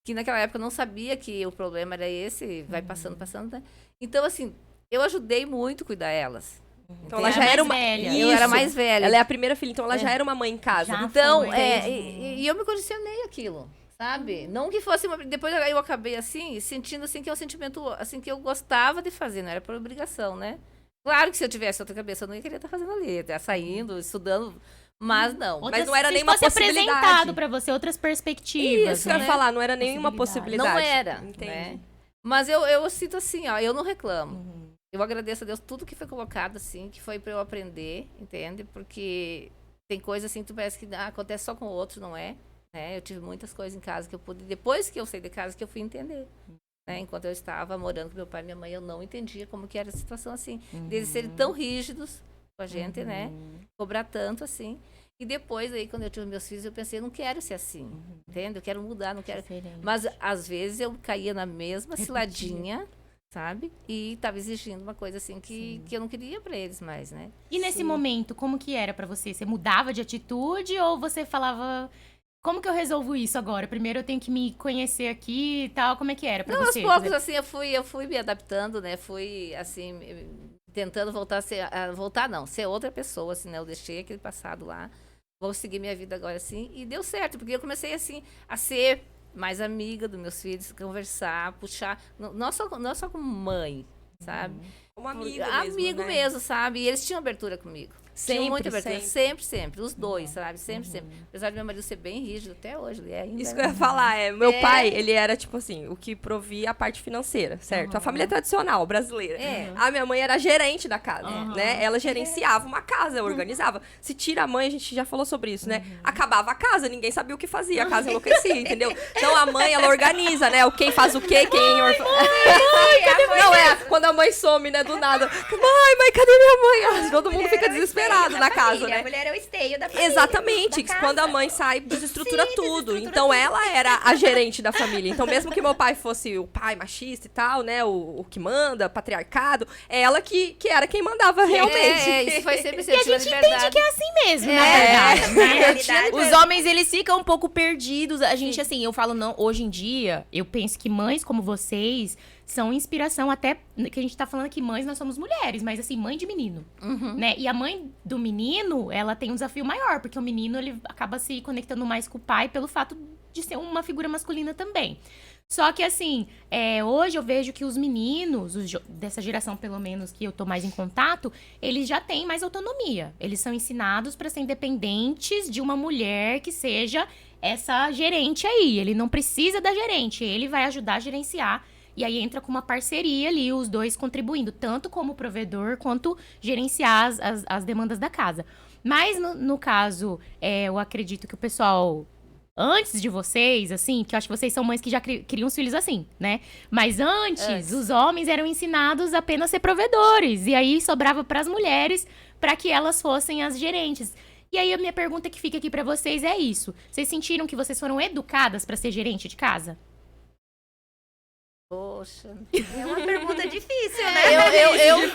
Que naquela época eu não sabia que o problema era esse, vai passando, né? Então, assim, eu ajudei muito a cuidar elas. Então, ela já era uma... velha. Eu era Isso. mais velha. Ela é a primeira filha, então ela já era uma mãe em casa. Já. Então, foi. e eu me condicionei aquilo, sabe? Não que fosse depois eu acabei assim, sentindo assim que é um sentimento assim que eu gostava de fazer, não era por obrigação, né? Claro que se eu tivesse outra cabeça, eu não ia querer estar fazendo ali, estar saindo, estudando, mas não. Outras, não era se nenhuma fosse possibilidade. apresentado pra você outras perspectivas, Isso que eu né? ia falar, não era nenhuma possibilidade. Não era, Entendi. né? Mas eu sinto assim, ó, eu não reclamo. Eu agradeço a Deus tudo que foi colocado assim, que foi para eu aprender, entende? Porque tem coisas assim que tu parece que acontece só com o outro, não é? Eu tive muitas coisas em casa que eu pude, depois que eu saí de casa, que eu fui entender. Né? Enquanto eu estava morando com meu pai e minha mãe, eu não entendia como que era a situação assim. Deles serem tão rígidos com a gente, né? Cobrar tanto assim. E depois, aí, quando eu tive meus filhos, eu pensei, eu não quero ser assim. Entende? Eu quero mudar, não quero... Diferente. Mas, às vezes, eu caía na mesma ciladinha, sabe? E estava exigindo uma coisa assim que eu não queria para eles mais, né? E nesse momento, como que era pra você? Você mudava de atitude ou você falava... Como que eu resolvo isso agora? Primeiro eu tenho que me conhecer aqui e tal. Como é que era pra Não, você? aos poucos, assim, eu fui me adaptando, né? Fui, assim, tentando voltar a ser... ser outra pessoa, assim, né? Eu deixei aquele passado lá. Vou seguir minha vida agora, assim. E deu certo, porque eu comecei, assim, a ser mais amiga dos meus filhos, conversar, puxar... Não só como mãe, sabe? Como amigo Amigo né? mesmo, sabe? E eles tinham abertura comigo. Tinham Sempre, muita abertura. sempre. Sempre. Os dois, sabe? Sempre. Apesar de meu marido ser bem rígido, até hoje ele é ainda. Isso que eu ia falar, meu pai, ele era, tipo assim, o que provia a parte financeira, certo? A família tradicional, brasileira. A minha mãe era gerente da casa, né? Ela gerenciava uma casa, organizava. Se tira a mãe, a gente já falou sobre isso, né? Acabava a casa, ninguém sabia o que fazia, a casa enlouquecia, entendeu? Então a mãe, ela organiza, né? O quem faz o quê, quem... quando a mãe some, né, do nada. Mãe, cadê minha mãe? Todo mundo fica desesperado na casa, né? A mulher é o esteio da família. Exatamente, da casa. quando a mãe sai, desestrutura Sim, tudo. desestrutura Então tudo. ela era a gerente da família. Então mesmo que meu pai fosse o pai machista e tal, né, o que manda, patriarcado, é ela que era quem mandava realmente. Isso foi sempre E a gente entende que é assim mesmo, na verdade, né? realidade. Os homens, eles ficam um pouco perdidos. A gente, assim, eu falo, não, hoje em dia, eu penso que mães como vocês são inspiração, até que a gente tá falando aqui, mães, nós somos mulheres, mas assim, mãe de menino, né? E a mãe do menino, ela tem um desafio maior, porque o menino, ele acaba se conectando mais com o pai pelo fato de ser uma figura masculina também. Só que, assim, hoje eu vejo que os meninos, dessa geração, pelo menos, que eu tô mais em contato, eles já têm mais autonomia. Eles são ensinados para ser independentes de uma mulher que seja essa gerente aí. Ele não precisa da gerente, ele vai ajudar a gerenciar. E aí entra com uma parceria ali, os dois contribuindo, tanto como provedor, quanto gerenciar as demandas da casa. Mas, no caso, eu acredito que o pessoal... Antes de vocês, assim, que eu acho que vocês são mães que já criam os filhos assim, né? Mas antes, os homens eram ensinados a apenas ser provedores. E aí sobrava para as mulheres para que elas fossem as gerentes. E aí a minha pergunta que fica aqui para vocês é isso. Vocês sentiram que vocês foram educadas para ser gerente de casa? Poxa. É uma pergunta difícil, né?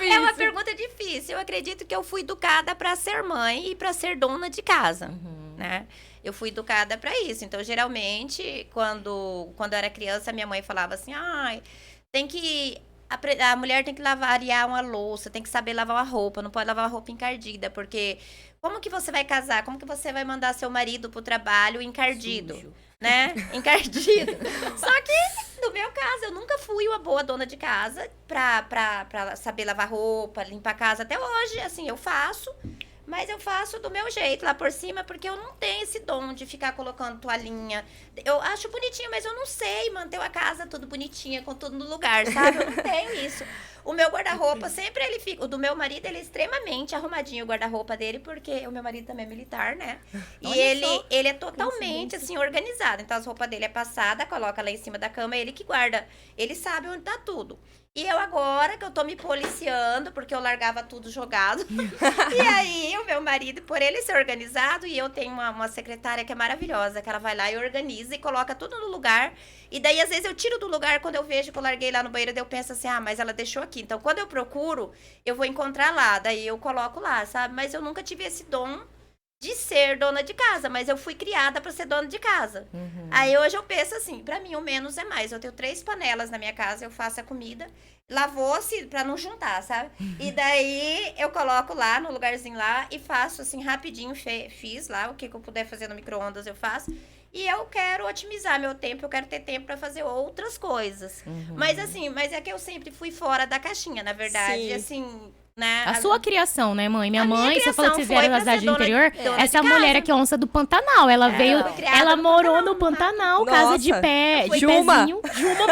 É uma pergunta difícil. Eu acredito que eu fui educada para ser mãe e para ser dona de casa, né? Eu fui educada para isso. Então, geralmente, quando eu era criança, minha mãe falava assim, a mulher tem que variar uma louça, tem que saber lavar uma roupa, não pode lavar uma roupa encardida, porque como que você vai casar? Como que você vai mandar seu marido pro trabalho encardido? Sujo. Né? Encardido. Só que, no meu caso, eu nunca fui uma boa dona de casa pra saber lavar roupa, limpar a casa. Até hoje, assim, eu faço. Mas eu faço do meu jeito, lá por cima, porque eu não tenho esse dom de ficar colocando toalhinha. Eu acho bonitinho, mas eu não sei manter a casa tudo bonitinha, com tudo no lugar, sabe? Eu não tenho isso. O meu guarda-roupa, sempre ele fica... O do meu marido, ele é extremamente arrumadinho, o guarda-roupa dele, porque o meu marido também é militar, né? E ele é totalmente, assim, organizado. Então, as roupas dele é passada, coloca lá em cima da cama, é ele que guarda. Ele sabe onde tá tudo. E eu agora, que eu tô me policiando, porque eu largava tudo jogado. E aí, o meu marido, por ele ser organizado, e eu tenho uma secretária que é maravilhosa, que ela vai lá e organiza e coloca tudo no lugar. E daí, às vezes, eu tiro do lugar quando eu vejo que eu larguei lá no banheiro, daí eu penso assim, mas ela deixou aqui. Então, quando eu procuro, eu vou encontrar lá, daí eu coloco lá, sabe? Mas eu nunca tive esse dom de ser dona de casa, mas eu fui criada para ser dona de casa. Aí hoje eu penso assim, para mim o menos é mais. Eu tenho 3 panelas na minha casa, eu faço a comida, lavou-se para não juntar, sabe? E daí eu coloco lá no lugarzinho lá e faço assim rapidinho, fiz lá o que eu puder fazer no micro-ondas eu faço. E eu quero otimizar meu tempo, eu quero ter tempo para fazer outras coisas. Mas assim, mas é que eu sempre fui fora da caixinha, na verdade, Sim. assim, né? A sua criação, né, mãe? Minha A minha mãe, você falou que vocês criação vieram da foi pra cidade ser do interior. dona de Essa casa. mulher aqui é onça do Pantanal. Ela veio, eu fui criada ela no morou Pantanal. no Pantanal, Nossa. casa de pé, de Juma. pezinho. Juma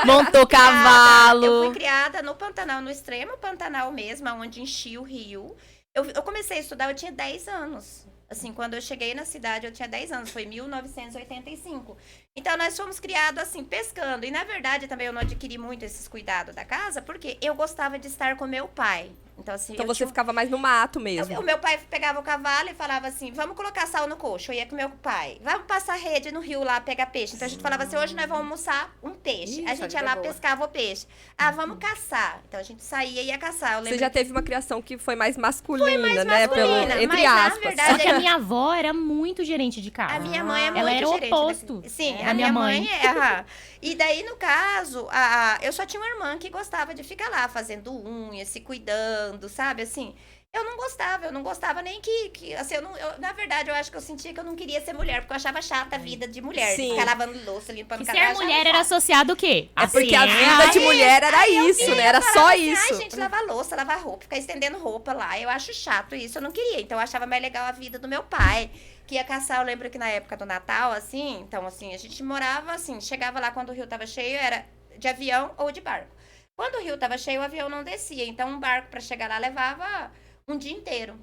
montou Eu cavalo. fui criada no Pantanal, no extremo Pantanal mesmo, onde enchia o rio. Eu comecei a estudar, eu tinha 10 anos. Assim, quando eu cheguei na cidade, eu tinha 10 anos. Foi 1985. Então, nós fomos criados, assim, pescando. E, na verdade, também eu não adquiri muito esses cuidados da casa, porque eu gostava de estar com meu pai. Então, assim, Então eu você tinha... ficava mais no mato mesmo. O meu pai pegava o cavalo e falava assim, vamos colocar sal no coxo. Eu ia com meu pai. Vamos passar rede no rio lá, pegar peixe. Então a gente falava assim, hoje nós vamos almoçar um peixe. Ih, A gente essa ia lá, vida é boa. pescava o peixe. Vamos caçar. Então a gente saía e ia caçar. Eu lembro Você já teve uma criação que foi mais masculina, né? masculina, Entre mas, na aspas. verdade, Só que a minha avó era muito gerente de casa. A minha mãe é muito Ela era o gerente oposto Sim, da a minha minha mãe. mãe é. aham. E daí, no caso, eu só tinha uma irmã que gostava de ficar lá fazendo unha, se cuidando, sabe? Assim, eu não gostava nem que assim, na verdade, eu acho que eu sentia que eu não queria ser mulher, porque eu achava chata a vida de mulher. Sim. Ficar lavando louça, limpando Que casa. ser eu achava mulher era chato. associado o quê? É porque a ciência. vida de mulher era isso, né? Era Eu só falava assim, isso. Ai, gente, lavar louça, lavar roupa, ficar estendendo roupa lá. Eu acho chato isso, eu não queria. Então, eu achava mais legal a vida do meu pai, que ia caçar. Eu lembro que na época do Natal, assim, então, assim, a gente morava, assim, chegava lá quando o rio tava cheio, era de avião ou de barco. Quando o rio tava cheio, o avião não descia. Então, um barco para chegar lá levava um dia inteiro.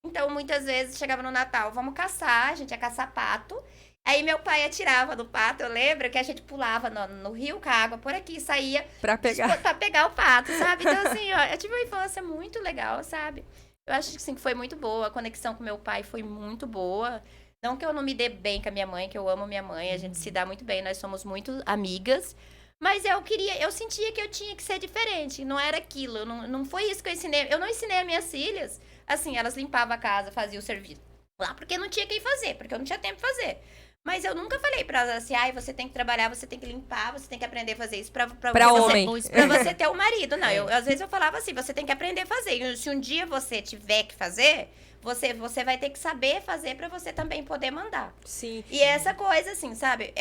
Então, muitas vezes, chegava no Natal, vamos caçar, a gente ia caçar pato. Aí, meu pai atirava no pato, eu lembro que a gente pulava no rio com a água por aqui, saía Pra pegar. pra pegar o pato, sabe? Então, assim, ó, eu tive uma infância muito legal, sabe? Eu acho que, sim, que foi muito boa. A conexão com meu pai foi muito boa. Não que eu não me dê bem com a minha mãe, que eu amo minha mãe, a gente se dá muito bem, nós somos muito amigas. Mas eu sentia que eu tinha que ser diferente, não era aquilo, não foi isso que eu ensinei. Eu não ensinei as minhas filhas, assim, elas limpavam a casa, faziam o serviço lá, porque não tinha quem fazer, porque eu não tinha tempo pra fazer. Mas eu nunca falei pra ela assim, ai, você tem que trabalhar, você tem que limpar, você tem que aprender a fazer isso pra Pra você, homem. pra você ter o marido. Não, às vezes eu falava assim, você tem que aprender a fazer. E se um dia você tiver que fazer, você vai ter que saber fazer pra você também poder mandar. Sim. E essa coisa, assim, sabe?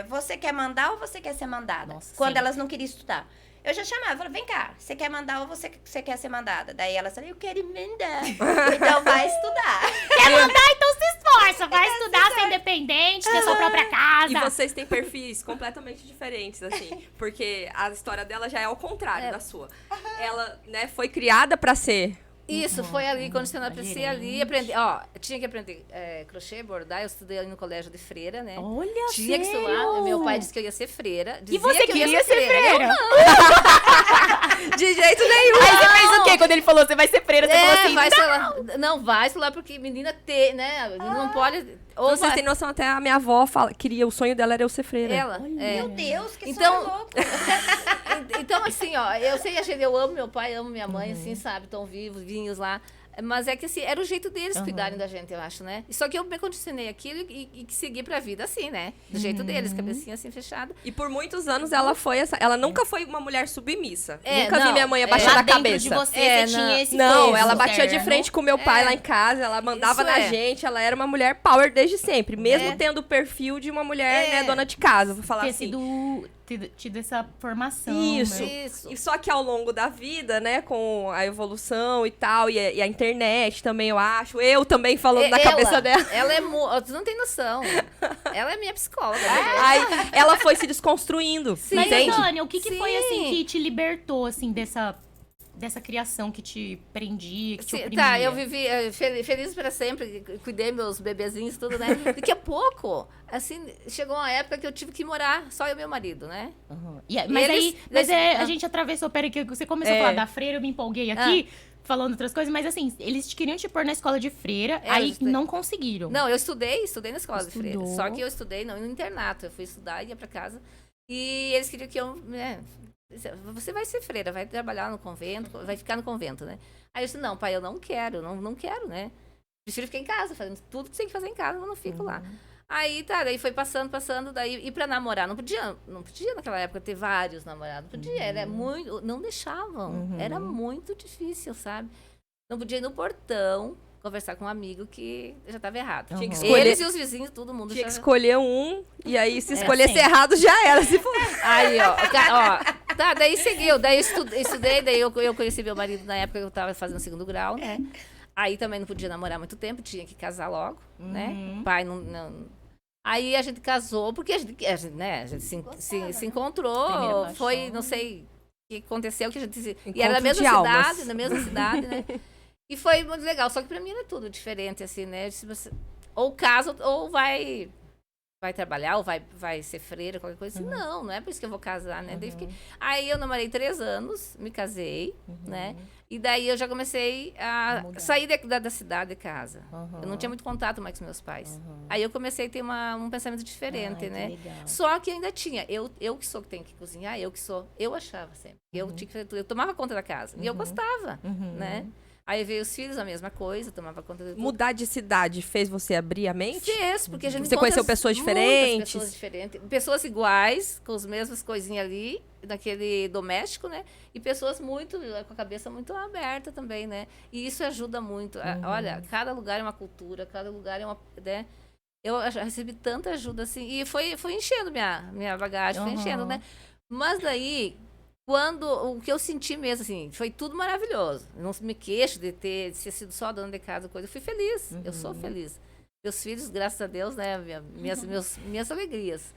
Você quer mandar ou você quer ser mandada? Nossa, Quando sim. elas não queriam estudar. Eu já chamava, falava, vem cá, você quer mandar ou você quer ser mandada? Daí elas falaram, eu quero emendar. Então vai estudar. Quer mandar, então se esforça. Vai estudar, ser independente, ter sua própria casa. E vocês têm perfis completamente diferentes, assim. Porque a história dela já é ao contrário da sua. Ela, né, foi criada pra ser. Isso, foi ali, quando eu apreci ali, aprendi, ó, tinha que aprender crochê, bordar, eu estudei ali no colégio de freira, né? Olha, Tinha que sério? estudar, meu pai disse que eu ia ser freira, E dizia você que eu ia queria ser freira? De jeito nenhum. Aí você fez o quê? Quando ele falou, você vai ser freira, você falou assim, vai estudar. Não, vai estudar porque menina tem, né? Não pode... Ou Vocês vai, têm noção, até a minha avó queria, o sonho dela era eu ser freira. ela. Meu Deus, que Então- sonho louco. Então, assim, ó, eu sei, eu amo meu pai, amo minha mãe, assim, sabe? Estão vivos, vinhos lá. Mas é que, assim, era o jeito deles cuidarem da gente, eu acho, né? Só que eu me condicionei aquilo e segui pra vida assim, né? Do jeito deles, cabecinha assim, fechada. E por muitos anos ela foi ela nunca foi uma mulher submissa. É, Nunca vi não, minha mãe é, abaixar lá a dentro cabeça. de você, É, você não. tinha esse Não, fogo ela batia de interno. frente com meu pai lá em casa, ela mandava Isso na é. gente, ela era uma mulher power desde sempre, mesmo É. tendo o perfil de uma mulher, É. né, dona de casa, vou falar Ter assim. tido essa formação. Isso. né? Isso. E só que ao longo da vida, né, com a evolução e tal, e a internet também, eu acho, eu também falando da cabeça dela. Ela é tu não tem noção. Ela é minha psicóloga. né? Aí ela foi se desconstruindo, Mas, entende? Antônia, o que foi Sim. assim que te libertou assim dessa criação que te prendia, que te Sim, oprimia? tá, eu vivi feliz para sempre, cuidei meus bebezinhos, tudo, né? Daqui a pouco, assim, chegou uma época que eu tive que morar só eu e meu marido, né? Uhum. Mas Eles- aí, a ah. gente atravessou, peraí, que você começou a É. falar da freira, eu me empolguei aqui, falando outras coisas, mas assim, eles queriam te pôr na escola de freira, aí eu estudei. não conseguiram. Não, eu estudei na escola de freira. Estudou. Só que eu estudei não no internato, eu fui estudar, ia para casa. E eles queriam que eu, né, você vai ser freira, vai trabalhar no convento, vai ficar no convento, né? Aí eu disse, não, pai, eu não quero, não quero, né? Prefiro ficar em casa, fazendo tudo que tem que fazer em casa, eu não fico lá. Aí, tá, daí foi passando, daí, e pra namorar, não podia naquela época ter vários namorados, não podia, era muito, não deixavam, era muito difícil, sabe? Não podia ir no portão conversar com um amigo que já estava errado. Tinha que escolher- Eles e os vizinhos, todo mundo Tinha já... que escolher um, e aí se escolhesse sim. errado já era. Se for... Aí, ó, tá, daí seguiu, daí estudei, daí eu conheci meu marido na época que eu tava fazendo segundo grau, né? Aí também não podia namorar muito tempo, tinha que casar logo, né? O pai não... Aí a gente casou, porque a gente né, a gente se encontrou, Primeira paixão. foi, não sei o que aconteceu, que a gente e Encontro era de almas. na mesma cidade, né? E foi muito legal, só que pra mim era tudo diferente, assim, né? Se você, ou casa, ou vai trabalhar, ou vai ser freira, qualquer coisa assim. Não é por isso que eu vou casar, né? Daí aí eu namorei 3 anos, me casei, né? E daí eu já comecei a sair da cidade de casa. Eu não tinha muito contato mais com meus pais. Aí eu comecei a ter um pensamento diferente, Ai, que né? legal. Só que ainda tinha. Eu que sou que tenho que cozinhar, eu achava sempre. Eu tinha que fazer tudo. Eu tomava conta da casa. E eu gostava, né? Aí veio os filhos, a mesma coisa, tomava conta de tudo. Mudar de cidade fez você abrir a mente? Fez, porque a gente Você conheceu encontra pessoas muitas diferentes? pessoas diferentes. Pessoas iguais, com as mesmas coisinhas ali, naquele doméstico, né? E pessoas muito, com a cabeça muito aberta também, né? E isso ajuda muito. Olha, cada lugar é uma cultura, cada lugar é uma... Né? Eu já recebi tanta ajuda, assim, e foi enchendo minha bagagem, foi enchendo, né? Mas daí... o que eu senti mesmo, assim, foi tudo maravilhoso. Eu não me queixo de ter sido só dona de casa, coisa. Eu fui feliz, eu sou feliz. Meus filhos, graças a Deus, né, minhas alegrias.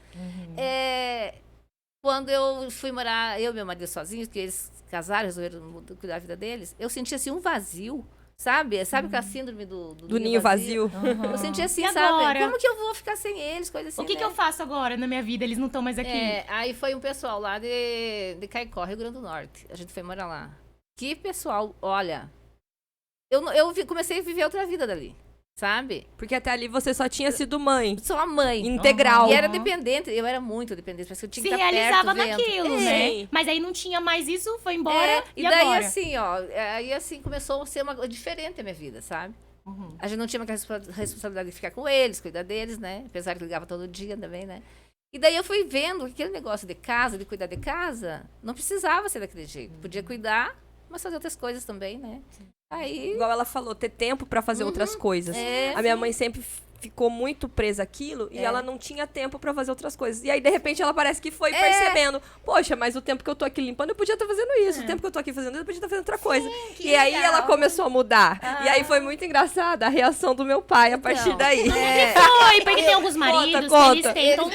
Quando eu fui morar, eu e meu marido sozinhos, que eles casaram, resolveram cuidar da vida deles, eu senti, assim, um vazio, sabe? Sabe com a síndrome do ninho vazio? Eu senti assim, E sabe? agora? Como que eu vou ficar sem eles, coisa assim, O que né? eu faço agora na minha vida? Eles não estão mais aqui. Aí foi um pessoal lá de Caicó, Rio Grande do Norte. A gente foi morar lá. Que pessoal, olha... comecei a viver outra vida dali, sabe? Porque até ali você só tinha sido mãe. Sou a mãe. Integral. E era dependente, eu era muito dependente, parece que eu tinha Se que estar realizava perto, vendo. naquilo, É. né? Mas aí não tinha mais isso, foi embora. E E daí agora? assim, ó, aí assim começou a ser diferente a minha vida, sabe? A gente não tinha mais responsabilidade de ficar com eles, cuidar deles, né? Apesar que ligava todo dia também, né? E daí eu fui vendo que aquele negócio de casa, de cuidar de casa, não precisava ser daquele jeito. Podia cuidar, mas fazer outras coisas também, né? Aí... Igual ela falou, ter tempo pra fazer outras coisas. A minha mãe sempre ficou muito presa àquilo e ela não tinha tempo pra fazer outras coisas. E aí, de repente, ela parece que foi percebendo. Poxa, mas o tempo que eu tô aqui limpando, eu podia estar fazendo isso. O tempo que eu tô aqui fazendo isso, eu podia estar fazendo outra coisa. E aí, ela começou a mudar. E aí, foi muito engraçada a reação do meu pai a partir daí. Foi, porque tem alguns maridos que eles tentam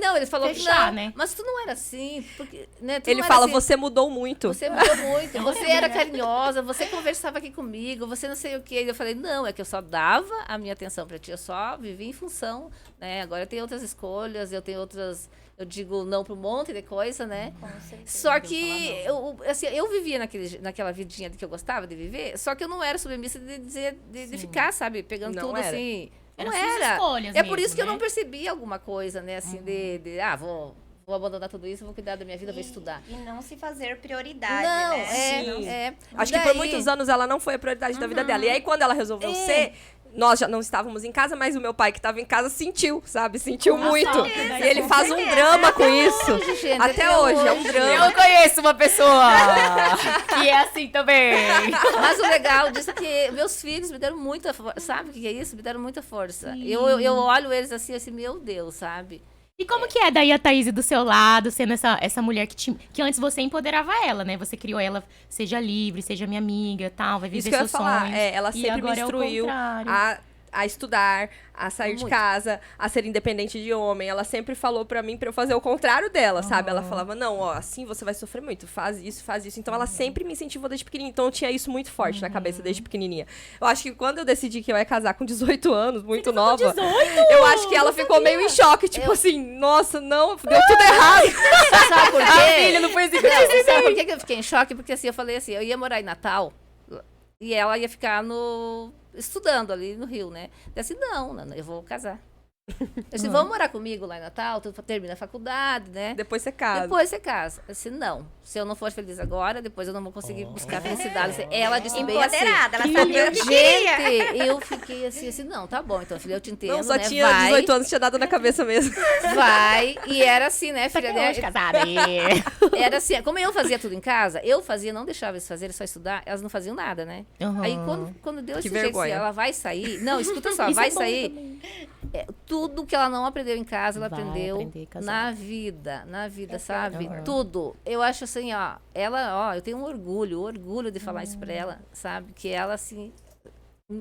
não, ele falou fechar, que não, né? mas tu não era assim. Porque, né, tu Ele não era fala, assim. você mudou muito. Você mudou muito, você era carinhosa, você conversava aqui comigo, você não sei o quê. E eu falei, não, é que eu só dava a minha atenção pra ti, eu só vivia em função, né? Agora eu tenho outras escolhas, eu tenho outras, eu digo não pra um monte de coisa, né? Só que eu vivia naquela vidinha que eu gostava de viver, só que eu não era submissa de ficar, sabe, pegando Não tudo era. assim. Eram Não suas era. escolhas É por mesmo, isso que eu né? não percebia alguma coisa, né? Assim, vou abandonar tudo isso, vou cuidar da minha vida, vou estudar. E não se fazer prioridade, Não, né? Acho que por muitos anos ela não foi a prioridade da vida dela. E aí, quando ela resolveu ser, nós já não estávamos em casa, mas o meu pai que estava em casa sentiu, sabe? Sentiu muito. certeza, E ele com faz um certeza. drama com isso. gente, Até até hoje, é um hoje. drama. Eu conheço uma pessoa que é assim também. Mas o legal disso é que meus filhos me deram muita força. Sabe o que é isso? Me deram muita força. Eu olho eles assim, meu Deus, sabe? E como que é daí a Thaís do seu lado, sendo essa mulher que antes você empoderava ela, né? Você criou ela, seja livre, seja minha amiga, tal, vai viver Isso que eu ia seus falar. sonhos. Ela E sempre me agora é o instruiu contrário. a estudar, a sair de casa, a ser independente de homem. Ela sempre falou pra mim pra eu fazer o contrário dela, sabe? Ela falava, não, ó, assim você vai sofrer muito, faz isso, faz isso. Então ela sempre me incentivou desde pequenininha. Então eu tinha isso muito forte na cabeça desde pequenininha. Eu acho que quando eu decidi que eu ia casar com 18 anos, muito nova, 18? eu acho que ela ficou meio em choque, tipo assim, nossa, não, deu tudo errado. Sabe por quê? A filha não foi assim. Não, sabe por que eu fiquei em choque? Porque assim, eu falei assim, eu ia morar em Natal e ela ia ficar estudando ali no Rio, né? Eu disse, não, eu vou casar. Eu disse, vamos morar comigo lá em Natal, tu termina a faculdade, né? Depois você casa. Depois você casa. Eu disse, não, se eu não for feliz agora, depois eu não vou conseguir buscar a felicidade. Ela disse bem assim. Empoderada, ela sabia o que queria. Gente, eu fiquei assim, não, tá bom, então, filha, eu te entendo, Não, só né? tinha Vai, 18 anos, tinha nada na cabeça mesmo. vai. E era assim, né, filha? Até hoje casada. Era assim, como eu fazia tudo em casa, eu fazia, não deixava eles fazerem, só estudar, elas não faziam nada, né? Uhum. Aí quando deu esse jeito, vergonha. ela vai sair. Não, escuta só, Isso vai é bom sair. também. Tudo que ela não aprendeu em casa, ela Vai aprendeu aprender casada. na vida, sabe? Uhum. Tudo. Eu acho assim, ó, ela, eu tenho um orgulho de falar isso pra ela, sabe? Que ela, assim,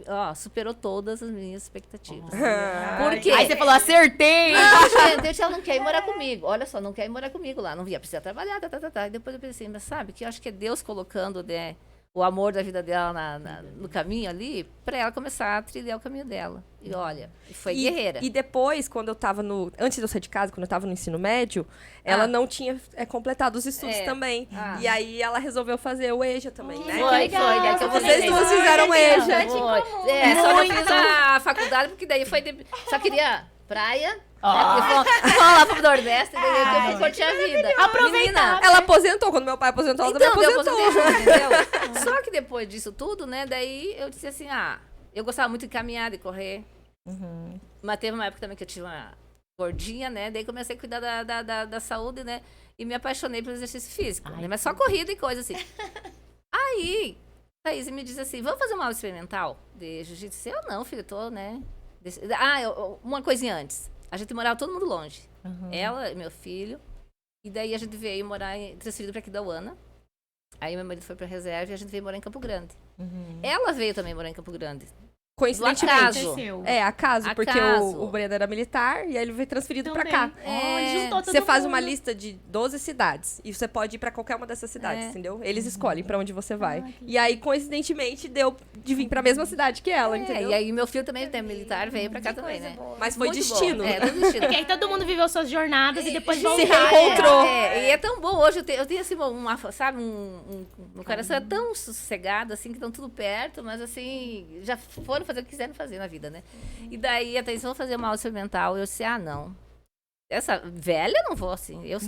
ó, superou todas as minhas expectativas. Por quê? Aí você falou, acertei! Não, gente, ela não quer ir morar comigo. Olha só, não quer ir morar comigo lá. Não ia precisar trabalhar, tá. E depois eu pensei, mas sabe, que eu acho que é Deus colocando, né, o amor da vida dela no caminho ali, pra ela começar a trilhar o caminho dela. E olha, foi guerreira. E depois, quando eu tava antes de eu sair de casa, quando eu tava no ensino médio, ela não tinha completado os estudos também. E aí ela resolveu fazer o EJA também, né? Foi, daí que eu Vocês comecei. duas fizeram EJA. Foi. Só não fiz a faculdade, porque daí foi. Só queria praia. Né? Fomos lá pro Nordeste, daí eu curti a vida. Aproveitar. Menina, Ela aposentou, quando meu pai aposentou, ela então, também eu aposentou. aposentei, entendeu? Só que depois disso tudo, né, daí eu disse assim, eu gostava muito de caminhar, de correr. Mas teve uma época também que eu tive uma gordinha, né, daí comecei a cuidar da saúde, né, e me apaixonei pelo exercício físico, né, mas só corrida e coisa assim. Aí, Thaís me diz assim, vamos fazer uma aula experimental de jiu-jitsu? Eu não, filho, tô, né. Uma coisinha antes. A gente morava todo mundo longe. Ela e meu filho. E daí a gente veio morar, transferido pra Aquidauana. Aí meu marido foi pra reserva e a gente veio morar em Campo Grande. Ela veio também morar em Campo Grande. Coincidentemente. acaso. Acaso, porque Acaso. o Breno era militar e aí ele veio transferido pra Também. cá. Juntou todo Você faz mundo. uma lista de 12 cidades e você pode ir pra qualquer uma dessas cidades, entendeu? Eles escolhem pra onde você vai. E aí, coincidentemente, deu de vir pra mesma cidade que ela, entendeu? E aí meu filho também é militar, veio pra cá também, né? Mas foi Muito destino. bom. Tudo destino. Porque aí todo mundo viveu suas jornadas e depois Se voltaram. reencontrou. E é tão bom hoje, eu tenho assim, sabe, meu coração é tão sossegado, assim, que estão tudo perto, mas assim, já foram fazer o que quiseram fazer na vida, né? E daí, a Thaís, vamos fazer uma aula experimental. Eu disse, não. Essa velha não vou assim. Eu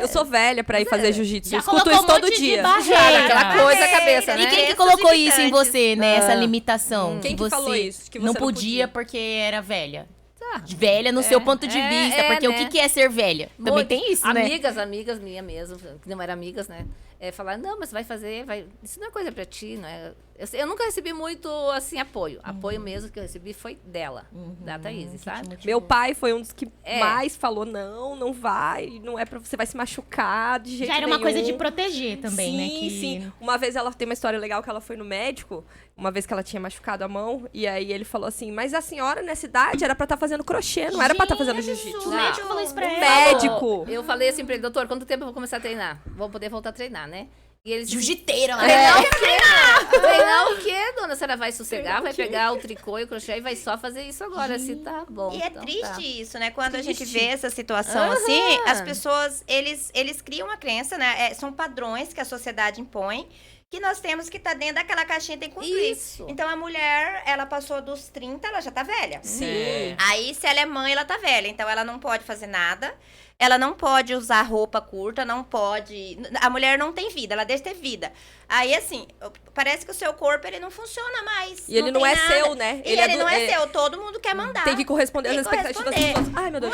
Eu sou velha pra ir fazer jiu-jitsu. Já Eu escuto colocou isso um todo monte de dia. barreira. Aquela coisa na cabeça, né? E quem que Esses colocou isso em limitantes. você, né? Essa limitação? Quem que você falou isso? Que você não não podia podia? porque era velha. Tá. Velha no seu ponto de vista, porque o né? que é ser velha? Também Muito. tem isso, né? Amigas minhas mesmo, que não eram amigas, né? Falaram, não, mas vai fazer, isso não é coisa pra ti, não é? Eu nunca recebi muito, assim, apoio. Apoio mesmo que eu recebi foi dela, da Thaís, sabe? Meu pai foi um dos que É. mais falou, não vai, não é pra você, vai se machucar de jeito Já era uma nenhum. coisa de proteger também, sim, né? Que... Sim, uma vez ela tem uma história legal que ela foi no médico, uma vez que ela tinha machucado a mão, e aí ele falou assim, mas a senhora nessa idade era pra estar fazendo crochê, não era pra estar fazendo jiu-jitsu. O médico falou isso pra O ela. médico. Eu falei assim pra ele, doutor, quanto tempo eu vou começar a treinar? Vou poder voltar a treinar, né? E eles Jiu-jiteira lá. Treinar o quê? Treinar o quê, dona? A senhora vai sossegar, vai pegar o tricô e o crochê e vai só fazer isso agora, se tá bom. E é então triste tá. isso, né? Quando a gente Triste. vê essa situação assim, as pessoas, eles criam uma crença, né? São padrões que a sociedade impõe, que nós temos que estar dentro daquela caixinha e tem que cumprir. Isso. Então, a mulher, ela passou dos 30, ela já tá velha. Sim. Aí, se ela é mãe, ela tá velha. Então, ela não pode fazer nada. Ela não pode usar roupa curta, não pode... A mulher não tem vida, ela deixa de ter vida. Aí, assim, parece que o seu corpo, ele não funciona mais. E ele não tem é nada. seu, né? E Ele ele é do- não é ele- seu, todo mundo quer mandar. Tem que corresponder às Tem que expectativas corresponder. dos outros. Ai, meu Deus.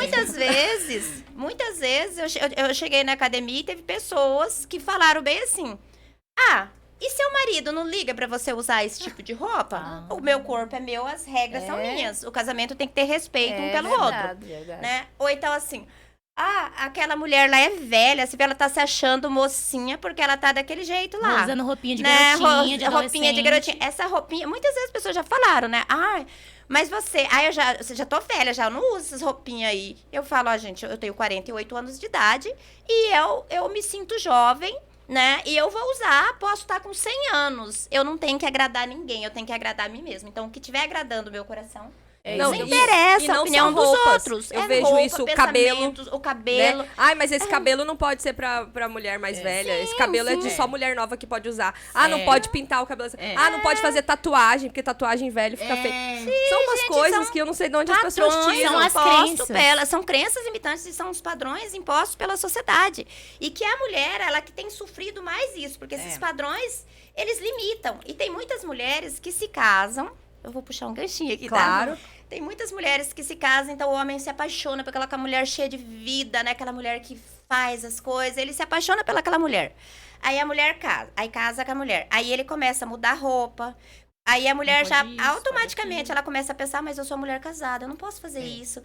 Muitas vezes, eu cheguei na academia e teve pessoas que falaram bem assim, e seu marido não liga pra você usar esse tipo de roupa? O meu corpo é meu, as regras são minhas. O casamento tem que ter respeito um pelo outro. Verdade. Né? Ou então assim, aquela mulher lá é velha, se vê, ela tá se achando mocinha porque ela tá daquele jeito lá. Usando roupinha de Né? garotinha, de Roupinha de adolescente. garotinha. Essa roupinha, muitas vezes as pessoas já falaram, né? Mas você, eu já tô velha, já eu não uso essas roupinhas aí. Eu falo, gente, eu tenho 48 anos de idade e eu me sinto jovem, né? E eu vou usar, posso estar com 100 anos. Eu não tenho que agradar ninguém, eu tenho que agradar a mim mesma. Então, o que estiver agradando o meu coração, Não, não e- interessa e a não opinião só dos roupas. outros. Eu É vejo roupa, isso, cabelo, pensamentos, o cabelo. Né? Ai, mas esse cabelo não pode ser pra mulher mais velha. Esse cabelo é de só mulher nova que pode usar. Não pode pintar o cabelo assim. Não pode fazer tatuagem, porque tatuagem velho fica feio. São umas coisas são que eu não sei de onde as pessoas Padrões tiram. São as impostos crenças. são crenças limitantes e são os padrões impostos pela sociedade. E que a mulher, ela que tem sofrido mais isso, porque esses padrões, eles limitam. E tem muitas mulheres que se casam, eu vou puxar um ganchinho aqui, Claro. tá? Tem muitas mulheres que se casam, então o homem se apaixona por aquela mulher cheia de vida, né? Aquela mulher que faz as coisas, ele se apaixona pelaquela mulher. Aí a mulher casa, aí casa com a mulher. Aí ele começa a mudar roupa. Aí a mulher pode já, isso, automaticamente, ela começa a pensar, mas eu sou mulher casada, eu não posso fazer isso.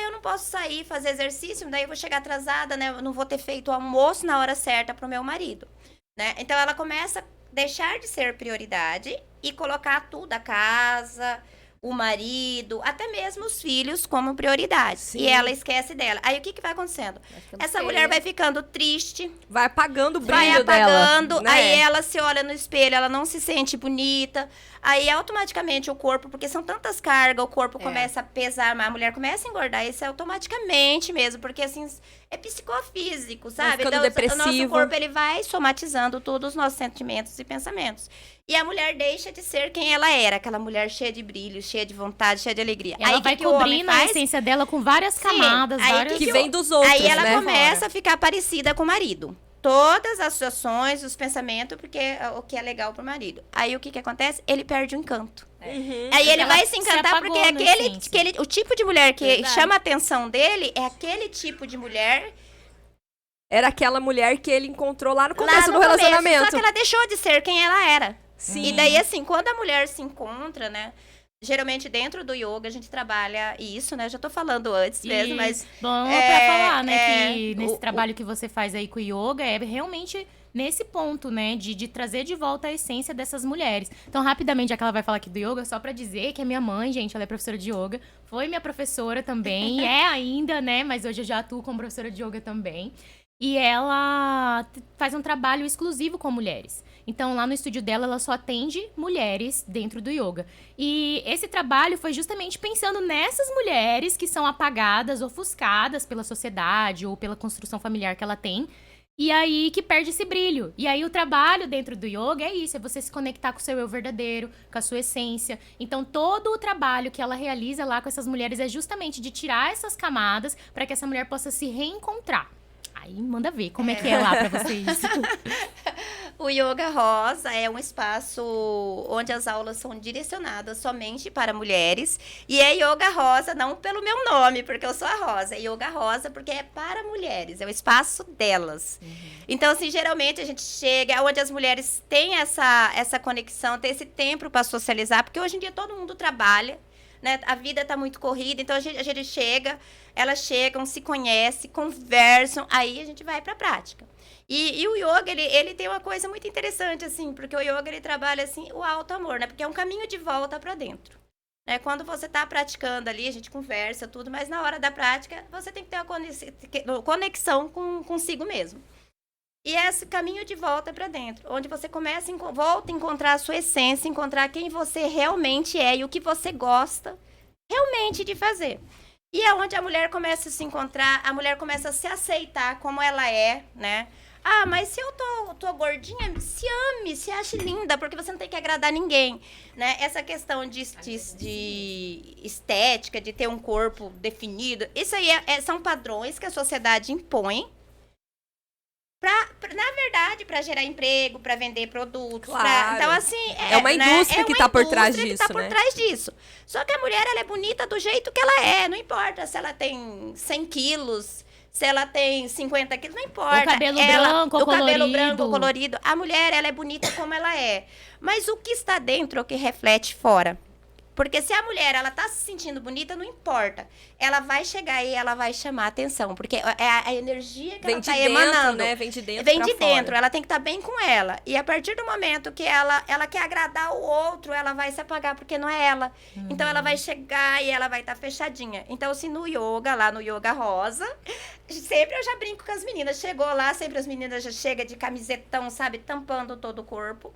Eu não posso sair, fazer exercício, daí eu vou chegar atrasada, né? Eu não vou ter feito o almoço na hora certa pro meu marido, né? Então ela começa a deixar de ser prioridade e colocar tudo, a casa, o marido, até mesmo os filhos como prioridade. E ela esquece dela. Aí o que vai acontecendo? Essa mulher vai ficando triste, Vai apagando o vai brilho apagando, dela. Né? aí ela se olha no espelho, ela não se sente bonita, aí automaticamente o corpo, porque são tantas cargas, o corpo começa a pesar, a mulher começa a engordar, isso é automaticamente mesmo, porque assim, é psicofísico, sabe? ficando Então, o nosso depressivo. corpo, ele vai somatizando todos os nossos sentimentos e pensamentos. E a mulher deixa de ser quem ela era, aquela mulher cheia de brilho, cheia de vontade, cheia de alegria. Ela aí vai que o homem cobrindo a faz? essência dela com várias camadas, aí várias... Que vem dos outros, Aí ela né? começa a ficar parecida com o marido. Todas as ações, os pensamentos, porque é o que é legal pro marido. Aí o que acontece? Ele perde o encanto. Aí ele Ela vai se se encantar apagou porque na essência. o tipo de mulher que Verdade. chama a atenção dele é aquele tipo de mulher Era aquela mulher que ele encontrou lá no lá começo no do relacionamento. Só que ela deixou de ser quem ela era. Sim. E daí, assim, quando a mulher se encontra, né? Geralmente dentro do yoga a gente trabalha isso, né? Já tô falando antes mesmo, mas Bom é, pra falar, né, é, que nesse trabalho que você faz aí com o yoga é realmente nesse ponto, né, de trazer de volta a essência dessas mulheres. Então, rapidamente, já que ela vai falar aqui do yoga, só pra dizer que a minha mãe, gente, ela é professora de yoga, foi minha professora também, é ainda, né, mas hoje eu já atuo como professora de yoga também. E ela faz um trabalho exclusivo com mulheres. Então, lá no estúdio dela, ela só atende mulheres dentro do yoga. E esse trabalho foi justamente pensando nessas mulheres que são apagadas, ofuscadas pela sociedade ou pela construção familiar que ela tem. E aí que perde esse brilho. E aí o trabalho dentro do yoga é isso, é você se conectar com o seu eu verdadeiro, com a sua essência. Então todo o trabalho que ela realiza lá com essas mulheres é justamente de tirar essas camadas para que essa mulher possa se reencontrar. Aí manda ver como é que é lá pra vocês. O Yoga Rosa é um espaço onde as aulas são direcionadas somente para mulheres. E é Yoga Rosa, não pelo meu nome, porque eu sou a Rosa. É Yoga Rosa porque é para mulheres, é o espaço delas. Então, assim, geralmente a gente chega onde as mulheres têm essa conexão, têm esse tempo para socializar, porque hoje em dia todo mundo trabalha. Né? A vida tá muito corrida, então a gente chega, elas chegam, se conhecem, conversam, aí a gente vai pra prática. E o yoga, ele tem uma coisa muito interessante, assim, porque o yoga, ele trabalha, assim, o alto amor, né? Porque é um caminho de volta pra dentro. Né? Quando você tá praticando ali, a gente conversa, tudo, mas na hora da prática, você tem que ter uma conexão consigo mesmo. E esse caminho de volta para dentro, onde você volta a encontrar a sua essência, encontrar quem você realmente é e o que você gosta realmente de fazer. E é onde a mulher começa a se encontrar, a mulher começa a se aceitar como ela é, né? Ah, mas se eu tô gordinha, se ame, se ache linda, porque você não tem que agradar ninguém, né? Essa questão de estética, de ter um corpo definido, isso aí são padrões que a sociedade impõe, na verdade, para gerar emprego, para vender produtos. Claro. Então, assim... É uma indústria que tá por trás disso, que tá por trás disso. Só que a mulher, ela é bonita do jeito que ela é. Não importa se ela tem 100 quilos, se ela tem 50 quilos, não importa. O cabelo branco ou colorido. O cabelo branco ou colorido. A mulher, ela é bonita como ela é. Mas o que está dentro é o que reflete fora. Porque se a mulher, ela tá se sentindo bonita, não importa. Ela vai chegar e ela vai chamar a atenção. Porque é a energia que ela tá emanando. Né? Vem de dentro Vem pra de fora. dentro. Ela tem que estar bem com ela. E a partir do momento que ela quer agradar o outro, ela vai se apagar, porque não é ela. Então, ela vai chegar e ela vai estar fechadinha. Então, se no yoga, lá no Yoga Rosa, sempre eu já brinco com as meninas. Chegou lá, sempre as meninas já chegam de camisetão, sabe? Tampando todo o corpo.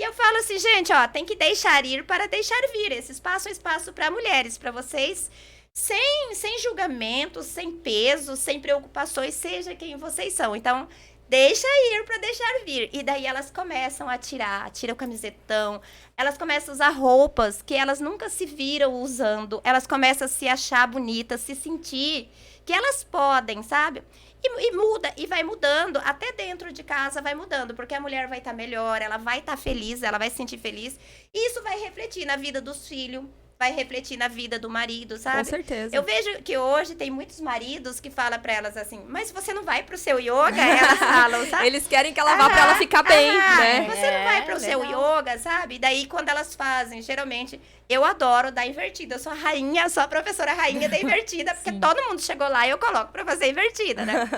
E eu falo assim, gente, ó, tem que deixar ir para deixar vir. Esse espaço é um espaço para mulheres, para vocês, sem julgamentos, sem peso, sem preocupações, seja quem vocês são. Então, deixa ir para deixar vir. E daí elas começam a tira o camisetão, elas começam a usar roupas que elas nunca se viram usando, elas começam a se achar bonitas, se sentir que elas podem, sabe? E muda, e vai mudando, até dentro de casa vai mudando, porque a mulher vai estar melhor, ela vai estar feliz, ela vai se sentir feliz. E isso vai refletir na vida dos filhos, vai refletir na vida do marido, sabe? Com certeza. Eu vejo que hoje tem muitos maridos que falam pra elas assim, mas você não vai pro seu yoga? Elas falam, sabe? Eles querem que ela vá pra ela ficar bem, né? Você não vai pro seu yoga, sabe? E daí, quando elas fazem, geralmente, eu adoro dar invertida. Eu sou a rainha, sou a professora rainha da invertida, porque todo mundo chegou lá e eu coloco pra fazer invertida, né?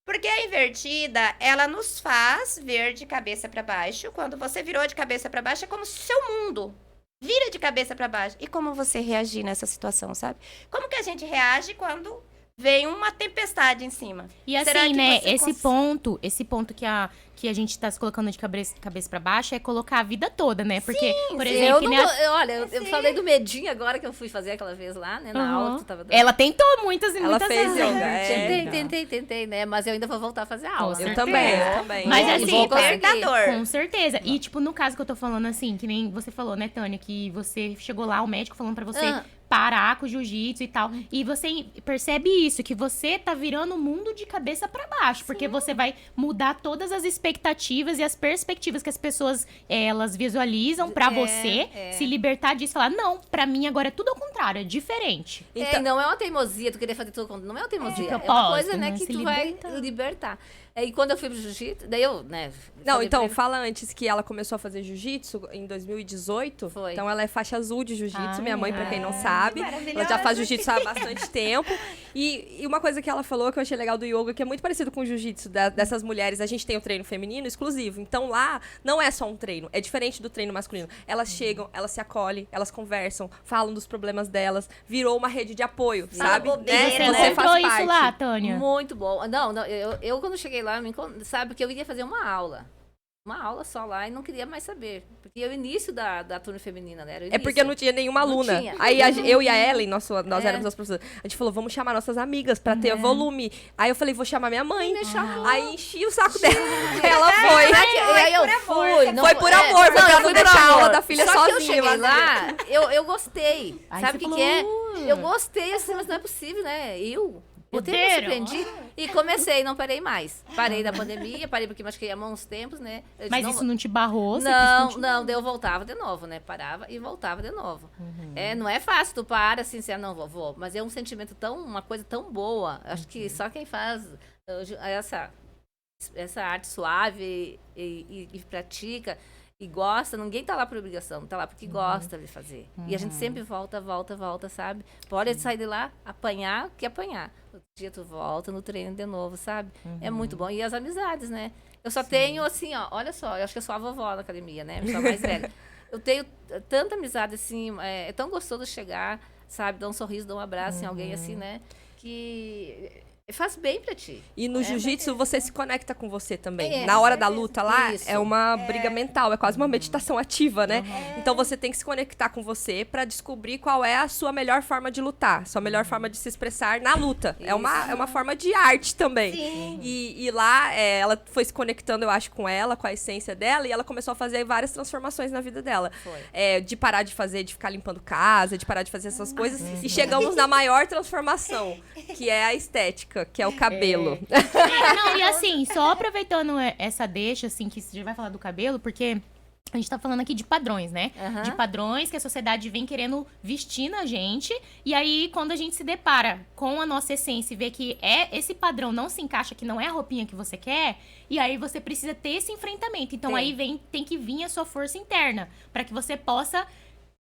Porque a invertida, ela nos faz ver de cabeça pra baixo. Quando você virou de cabeça pra baixo, é como se o seu mundo vira de cabeça pra baixo. E como você reagir nessa situação, sabe? Como que a gente reage quando vem uma tempestade em cima? E Será assim, que né, você esse ponto que a gente tá se colocando de cabeça pra baixo é colocar a vida toda, né? Porque, por exemplo, que nem eu falei do medinho agora que eu fui fazer aquela vez lá, né, na aula que tu tava dando. ela tentou muitas e Ela muitas fez vezes. yoga. Tentei, né? Mas eu ainda vou voltar a fazer a aula. Com Eu certeza. também. Mas Vou- assim, vou conseguir. libertador. Com certeza. E, tipo, no caso que eu tô falando, assim, que nem você falou, né, Tânia, que você chegou lá, o médico falando pra você parar com o jiu-jitsu e tal. E você percebe isso, que você tá virando o mundo de cabeça pra baixo. Porque você vai mudar todas as expectativas e as perspectivas que as pessoas, elas visualizam pra você se libertar disso. Falar, não, pra mim agora é tudo ao contrário, é diferente. Então, não é uma teimosia, tu querer fazer tudo. Não é uma teimosia. É uma propósito, coisa, né, né? que Se tu vai libertar. libertar. E quando eu fui pro jiu-jitsu, daí eu, né... Não, falei então, pra ele- fala antes que ela começou a fazer jiu-jitsu em 2018. Foi. Então, ela é faixa azul de jiu-jitsu, Ai, minha mãe, pra quem não sabe. Ela já faz jiu-jitsu há bastante tempo. E uma coisa que ela falou que eu achei legal do yoga, que é muito parecido com o jiu-jitsu dessas mulheres, a gente tem o treino feminino exclusivo. Então, lá, não é só um treino, é diferente do treino masculino. Elas chegam, elas se acolhem, elas conversam, falam dos problemas delas, virou uma rede de apoio, sabe? bobeira, Você né? encontrou isso lá, Tânia? Muito bom. Não, eu quando cheguei lá, sabe, que eu iria fazer uma aula. uma aula só lá e não queria mais saber. Porque é o início da turma feminina, né? Era o É início. porque não tinha nenhuma Não aluna. tinha. Aí eu e a Ellen, nós éramos as professoras. A gente falou, vamos chamar nossas amigas pra ter volume. Aí eu falei, vou chamar minha mãe. Me chamou. Aí enchi o saco dela. Ela foi. E aí eu fui. não Foi por amor, foi pra eu não fui deixar por a aula amor. da filha Só que eu sozinha, cheguei mas- lá, eu gostei. Aí Sabe você o que é? falou, Eu gostei, assim, mas não é possível, né? Eu até me Poderam. surpreendi e comecei, não parei mais. Parei da pandemia, parei porque machuquei a mão uns tempos, né? Eu disse, Mas isso não te barrou? Você quis Não, continuar? não, daí eu voltava de novo, né? Parava e voltava de novo. Uhum. Não é fácil, tu para assim, não, vou. Mas é um sentimento uma coisa tão boa. Acho Uhum. que só quem faz essa arte suave e pratica e gosta, ninguém tá lá por obrigação, tá lá porque gosta de fazer. E a gente sempre volta, sabe? Pode sair de lá, apanhar, que apanhar. Outro dia tu volta no treino de novo, sabe? É muito bom. E as amizades, né? Eu só tenho assim, ó, olha só, eu acho que eu sou a vovó na academia, né? Eu sou a mais velha. Eu tenho tanta amizade, assim, é tão gostoso chegar, sabe? Dar um sorriso, dar um abraço em alguém, assim, né? Que faz bem pra ti. E no jiu-jitsu você se conecta com você também. É, Na hora com da certeza. luta lá, Isso. é uma briga mental, é quase uma meditação ativa, né? Então você tem que se conectar com você pra descobrir qual é a sua melhor forma de lutar, sua melhor forma de se expressar na luta. É uma forma de arte também. Sim. E lá, ela foi se conectando, eu acho, com ela, com a essência dela, e ela começou a fazer várias transformações na vida dela. Foi. De parar de ficar limpando casa, de parar de fazer essas coisas, e chegamos na maior transformação, que é a estética, que é o cabelo. Não, e assim, só aproveitando essa deixa, assim, que você já vai falar do cabelo, porque a gente tá falando aqui de padrões, né? Aham. De padrões que a sociedade vem querendo vestir na gente. E aí, quando a gente se depara com a nossa essência e vê que esse padrão não se encaixa, que não é a roupinha que você quer, e aí você precisa ter esse enfrentamento. Então, aí tem que vir a sua força interna, para que você possa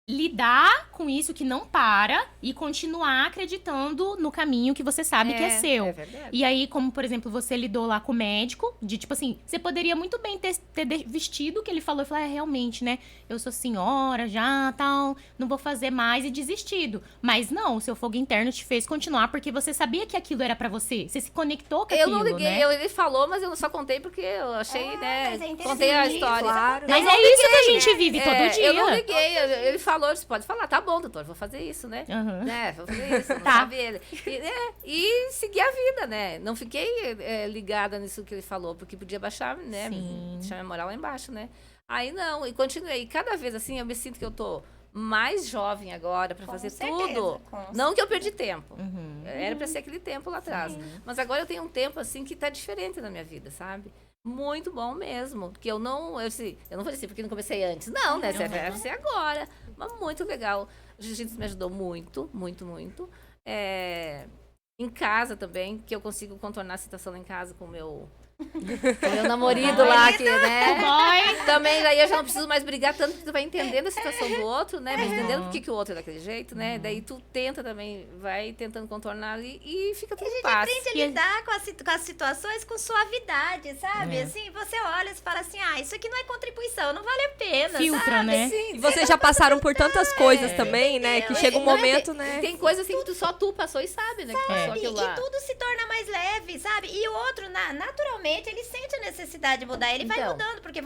lidar com isso que não para e continuar acreditando no caminho que você sabe que é seu. É verdade. E aí, como, por exemplo, você lidou lá com o médico, de tipo assim, você poderia muito bem ter vestido o que ele falou e falar, realmente, né? Eu sou senhora já, tal, não vou fazer mais e desistido. Mas não, o seu fogo interno te fez continuar porque você sabia que aquilo era pra você. Você se conectou com Eu aquilo, não liguei, né? ele falou, mas eu só contei porque eu achei, né? mas é interessante Contei a isso, história. claro. Mas é isso que a gente vive todo dia. Eu não liguei, ele falou, você pode falar, tá bom, doutor, vou fazer isso, né? Aham. Né, vou fazer isso, não Tá. sabe ele. E seguir a vida, né? Não fiquei ligada nisso que ele falou, porque podia baixar, né? Sim. Deixar minha moral lá embaixo, né? Aí não, e continuei. E cada vez assim, eu me sinto que eu tô mais jovem agora pra fazer certeza, tudo. com Não que eu perdi tempo. Uhum. Era pra ser aquele tempo lá atrás. Mas agora eu tenho um tempo assim que tá diferente na minha vida, sabe? Muito bom mesmo. Que eu não vou dizer porque não comecei antes. Não, né? Deve ser agora. Mas muito legal. O jiu-jitsu me ajudou muito, muito, muito. Em casa também, que eu consigo contornar a situação lá em casa com o meu namorado lá, que, né? Boy. Também, daí eu já não preciso mais brigar tanto, porque tu vai entendendo a situação do outro, né? Vai entendendo por que o outro é daquele jeito, né? Daí tu tenta também, vai tentando contornar ali e fica tudo em paz. Aprende a lidar com as situações com suavidade, sabe? Assim, você olha e fala assim, isso aqui não é contribuição, não vale a pena, Filtra, sabe? né? E vocês já passaram por tantas coisas também, né? Que chega um Não, momento, tem, né? Tem coisa assim que só tu passou e sabe, né? Que passou aquilo lá. E tudo se torna mais leve, sabe? E o outro, naturalmente, ele sente a necessidade de mudar. Ele vai Então. mudando, porque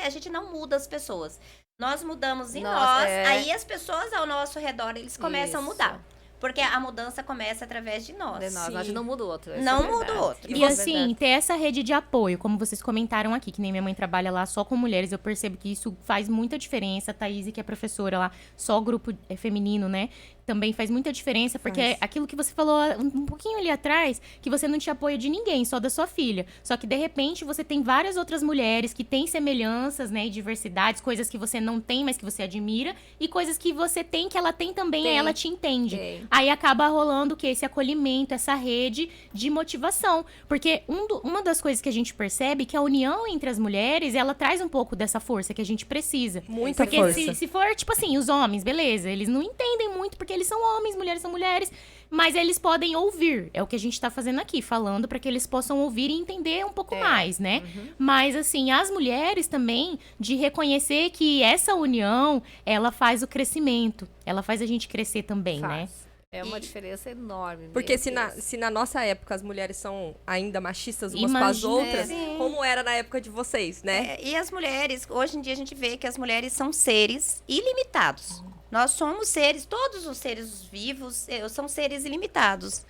a gente não muda as pessoas. Nós mudamos em Nós, nós, é. aí as pessoas ao nosso redor, eles começam a Isso. mudar. Porque a mudança começa através de nós. De nós, a gente não muda o outro. essa Não é a muda o verdade. outro. E assim, ter essa rede de apoio, como vocês comentaram aqui, que nem minha mãe trabalha lá só com mulheres, eu percebo que isso faz muita diferença. A Thaís, que é professora lá, só grupo feminino, né? Também faz muita diferença, porque é aquilo que você falou um pouquinho ali atrás, que você não tinha apoio de ninguém, só da sua filha. Só que, de repente, você tem várias outras mulheres que têm semelhanças, né? E diversidades, coisas que você não tem, mas que você admira, e coisas que você tem, que ela tem também, Tem. aí ela te entende. Tem. Aí acaba rolando que esse acolhimento, essa rede de motivação. Porque uma das coisas que a gente percebe é que a união entre as mulheres, ela traz um pouco dessa força que a gente precisa. Muita Porque força. se for, tipo assim, os homens, beleza, eles não entendem muito porque eles são homens, mulheres são mulheres, mas eles podem ouvir. É o que a gente tá fazendo aqui, falando para que eles possam ouvir e entender um pouco mais, né? Mas, assim, as mulheres também, de reconhecer que essa união, ela faz o crescimento. Ela faz a gente crescer também, né? Faz. É uma diferença enorme. Porque meu Deus. se na nossa época as mulheres são ainda machistas umas com as Imagina. outras, Sim. como era na época de vocês, né? E as mulheres, hoje em dia a gente vê que as mulheres são seres ilimitados. Nós somos seres, todos os seres vivos são seres ilimitados.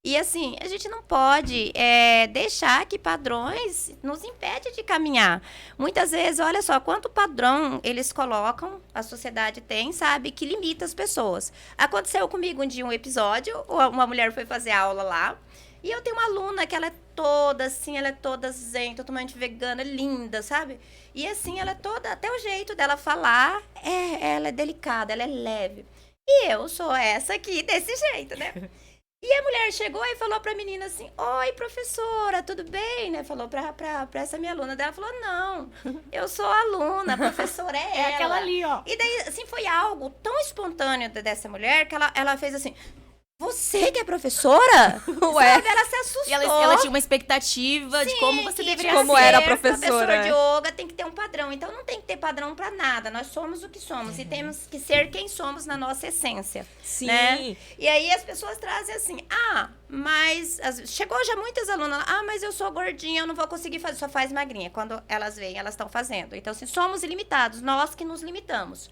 E assim, a gente não pode deixar que padrões nos impedem de caminhar. Muitas vezes, olha só, quanto padrão eles colocam, a sociedade tem, sabe, que limita as pessoas. Aconteceu comigo um dia um episódio, uma mulher foi fazer aula lá, e eu tenho uma aluna que ela é toda assim, ela é toda zen, totalmente vegana, linda, sabe? E assim, ela é toda, até o jeito dela falar, ela é delicada, ela é leve. E eu sou essa aqui, desse jeito, né? E a mulher chegou e falou pra menina assim, oi, professora, tudo bem, né? Falou pra essa minha aluna dela, falou, não, eu sou a aluna, a professora é ela. É aquela ali, ó. E daí, assim, foi algo tão espontâneo dessa mulher que ela fez assim, você que é professora? Ué. Sabe? Ela se assustou. E ela tinha uma expectativa de como você que deveria como ser. era a professora, de yoga tem que ter um padrão. Então não tem que ter padrão pra nada. Nós somos o que somos e temos que ser quem somos na nossa essência. Sim. Né? E aí as pessoas trazem assim, mas chegou já muitas alunas, mas eu sou gordinha, eu não vou conseguir fazer, só faz magrinha. Quando elas vêm, elas estão fazendo. Então, assim, somos ilimitados, nós que nos limitamos.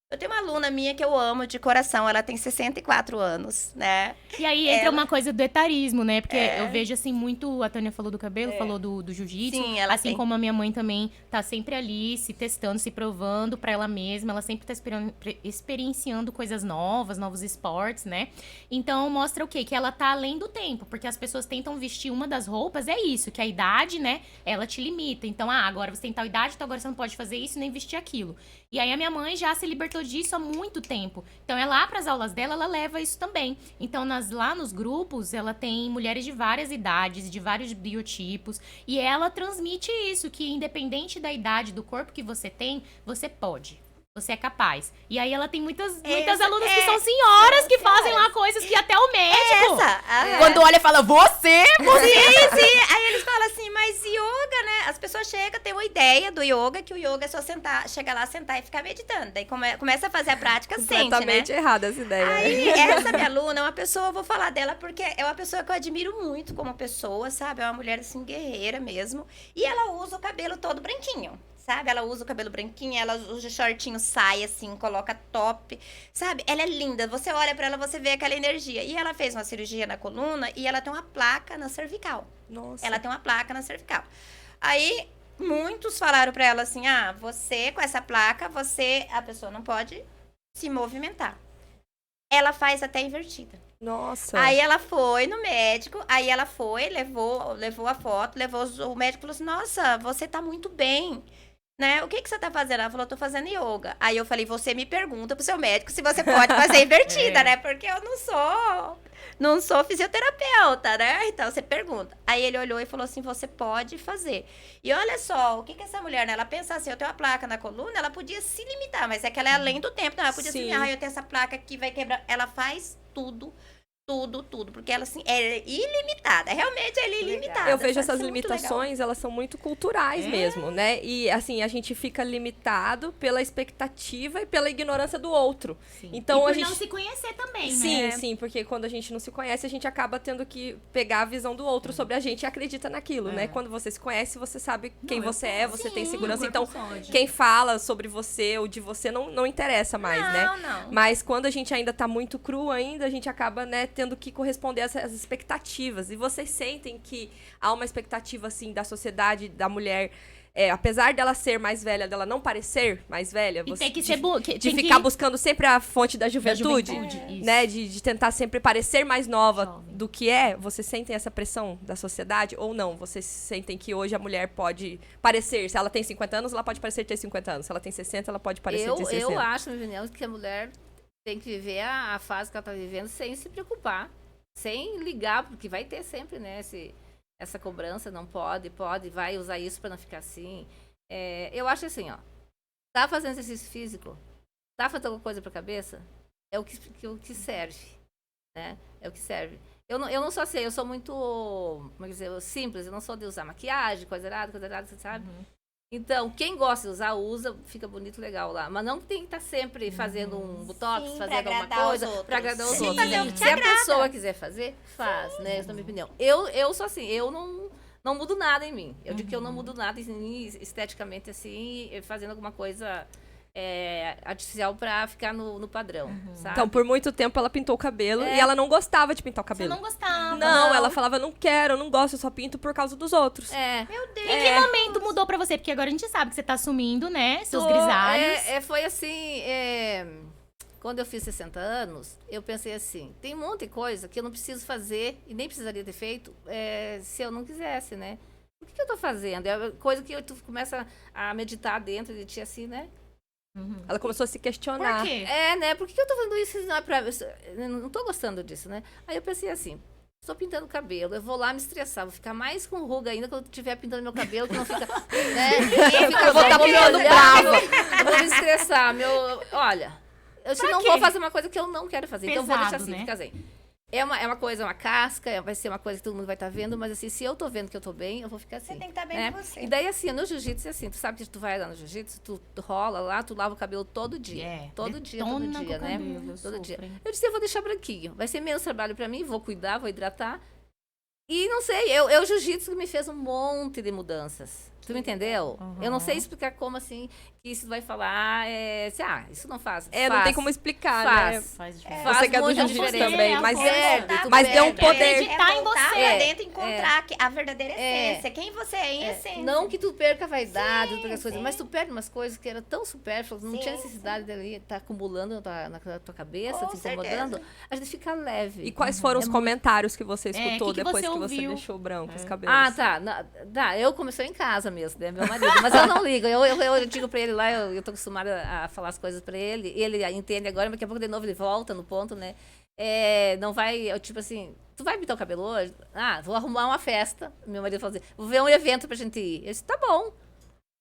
Eu tenho uma aluna minha que eu amo de coração, ela tem 64 anos, né? E aí entra uma coisa do etarismo, né? Porque É. eu vejo, assim, muito... A Tânia falou do cabelo, falou do jiu-jitsu. Sim, ela assim tem. como a minha mãe também tá sempre ali, se testando, se provando pra ela mesma. Ela sempre tá experienciando coisas novas, novos esportes, né? Então, mostra o quê? Que ela tá além do tempo. Porque as pessoas tentam vestir uma das roupas, é isso. Que a idade, né? Ela te limita. Então, agora você tem tal idade, então agora você não pode fazer isso nem vestir aquilo. E aí a minha mãe já se libertou disso há muito tempo. Então, lá para as aulas dela, ela leva isso também. Então, lá nos grupos, ela tem mulheres de várias idades, de vários biotipos. E ela transmite isso, que independente da idade, do corpo que você tem, você pode. Você é capaz. E aí ela tem muitas alunas que são senhoras que fazem lá coisas que até o médico... Quando olha, fala, você! Sim. Aí eles falam assim, mas yoga, né? As pessoas chegam, tem uma ideia do yoga, que o yoga é só sentar, chegar lá, sentar e ficar meditando. Daí começa a fazer a prática, sente, né? Completamente errada essa ideia. Aí, essa minha aluna é uma pessoa, eu vou falar dela porque é uma pessoa que eu admiro muito como pessoa, sabe? É uma mulher, assim, guerreira mesmo. E ela usa o cabelo todo branquinho. Sabe? Ela usa o cabelo branquinho, ela usa shortinho, saia, assim, coloca top. Sabe? Ela é linda. Você olha pra ela, você vê aquela energia. E ela fez uma cirurgia na coluna e ela tem uma placa na cervical. Nossa. Ela tem uma placa na cervical. Aí, muitos falaram pra ela assim, você com essa placa, a pessoa não pode se movimentar. Ela faz até invertida. Nossa. Aí ela foi no médico, levou a foto, o médico falou assim, nossa, você tá muito bem. Né? O que você tá fazendo? Ela falou, tô fazendo yoga. Aí eu falei, você me pergunta pro seu médico se você pode fazer invertida, né? Porque eu não sou fisioterapeuta, né? Então você pergunta. Aí ele olhou e falou assim, você pode fazer. E olha só, o que essa mulher, né? Ela pensa assim, eu tenho uma placa na coluna, ela podia se limitar, mas é que ela é além do tempo. Não, ela podia se limitar, eu tenho essa placa aqui, vai quebrar. Ela faz tudo. Porque ela, assim, é ilimitada. Realmente, ela é ilimitada. Eu vejo sabe? essas Isso é muito legal. limitações, elas são muito culturais mesmo, né? E, assim, a gente fica limitado pela expectativa e pela ignorância do outro. Sim. Então, e por a gente... não se conhecer também, Sim, né? sim, porque quando a gente não se conhece, a gente acaba tendo que pegar a visão do outro sobre a gente e acredita naquilo, né? Quando você se conhece, você sabe quem você é, você tem segurança. Então, quem fala sobre você ou de você não interessa mais, né? Não. Mas quando a gente ainda tá muito cru ainda, a gente acaba, né, tendo que corresponder a essas expectativas. E vocês sentem que há uma expectativa, assim, da sociedade, da mulher... apesar dela ser mais velha, dela não parecer mais velha, E você, tem que ser de ficar buscando sempre a fonte da juventude, isso. né? De tentar sempre parecer mais nova Jovem. do que é. Vocês sentem essa pressão da sociedade ou não? Vocês sentem que hoje a mulher pode parecer, se ela tem 50 anos, ela pode parecer ter 50 anos. Se ela tem 60, ela pode parecer ter 60. Eu acho, minha opinião, que a mulher tem que viver a fase que ela tá vivendo sem se preocupar, sem ligar, porque vai ter sempre, né, essa cobrança, não pode, vai usar isso pra não ficar assim. Eu acho assim, ó, tá fazendo exercício físico, tá fazendo alguma coisa pra cabeça, é o que serve, né, é o que serve. Eu não sou assim, eu sou muito, como é que dizer, simples, eu não sou de usar maquiagem, coisa errada, você sabe? Então, quem gosta de usar, usa, fica bonito, legal lá. Mas não tem que estar sempre fazendo um botox, Sim, pra fazendo alguma agradar os coisa outros. pra agradar os Sim. outros. Fazer o que te Se a agrada. pessoa quiser fazer, faz, né? Essa é a minha opinião. Eu sou assim, eu não mudo nada em mim. Eu digo que eu não mudo nada esteticamente, assim, fazendo alguma coisa artificial pra ficar no padrão, sabe? Então, por muito tempo, ela pintou o cabelo e ela não gostava de pintar o Você cabelo. não gostava. Não, ela falava, não quero, eu não gosto, eu só pinto por causa dos outros. Meu Deus. Em que momento mudou pra você? Porque agora a gente sabe que você tá assumindo, né? Seus Tô, grisalhos. foi assim, quando eu fiz 60 anos, eu pensei assim, tem um monte de coisa que eu não preciso fazer e nem precisaria ter feito se eu não quisesse, né? Por que eu tô fazendo? É coisa que tu começa a meditar dentro de ti assim, né? Ela começou a se questionar. Por quê? Né? Por que eu tô fazendo isso? Não é pra... Eu não tô gostando disso, né? Aí eu pensei assim, estou pintando o cabelo, eu vou lá me estressar, vou ficar mais com ruga ainda quando eu estiver pintando meu cabelo, que não fica... Né? Eu vou ficar ficando bravo, eu vou me estressar. Olha, eu não quê? vou fazer uma coisa que eu não quero fazer, então eu vou deixar Pesado, assim, né? fica assim. É uma coisa, uma casca, vai ser uma coisa que todo mundo vai estar vendo, mas assim, se eu tô vendo que eu tô bem, eu vou ficar assim. Você tem que estar bem né? com você. E daí assim, no jiu-jitsu é assim, tu sabe que tu vai lá no jiu-jitsu, tu rola lá, tu lava o cabelo todo dia. Todo dia, detona com o né? cabelo, Todo dia. sofrem. Eu disse, eu vou deixar branquinho. Vai ser menos trabalho pra mim, vou cuidar, vou hidratar. E não sei, o jiu-jitsu me fez um monte de mudanças. Tu me entendeu? Eu não sei explicar como assim, que isso vai falar, isso não faz. Não tem como explicar, né? Faz. Faz diferença. Você que é do muita jiu-jitsu diferença. também, É, mas, tu mas deu um perde. poder. Acreditar em voltar você. pra dentro e encontrar a verdadeira É. essência. Quem você é em essência. Não que tu perca a vaidade, tu perca as coisas, sim. mas tu perde umas coisas que eram tão supérfluas, não Sim, tinha necessidade dele estar acumulando na tua cabeça, Com te incomodando. A gente fica leve. E quais foram os comentários que você que escutou que depois você que você ouviu? deixou branco os cabelos? Ah, tá. Eu comecei em casa mesmo, né? Meu marido. Mas eu não ligo. Eu digo pra ele lá, eu tô acostumada a falar as coisas pra ele. Ele entende agora, mas daqui a pouco de novo ele volta no ponto, né? Não vai, tipo assim, tu vai pintar o cabelo hoje? Ah, vou arrumar uma festa. Meu marido falou assim, vou ver um evento pra gente ir. Eu disse, tá bom.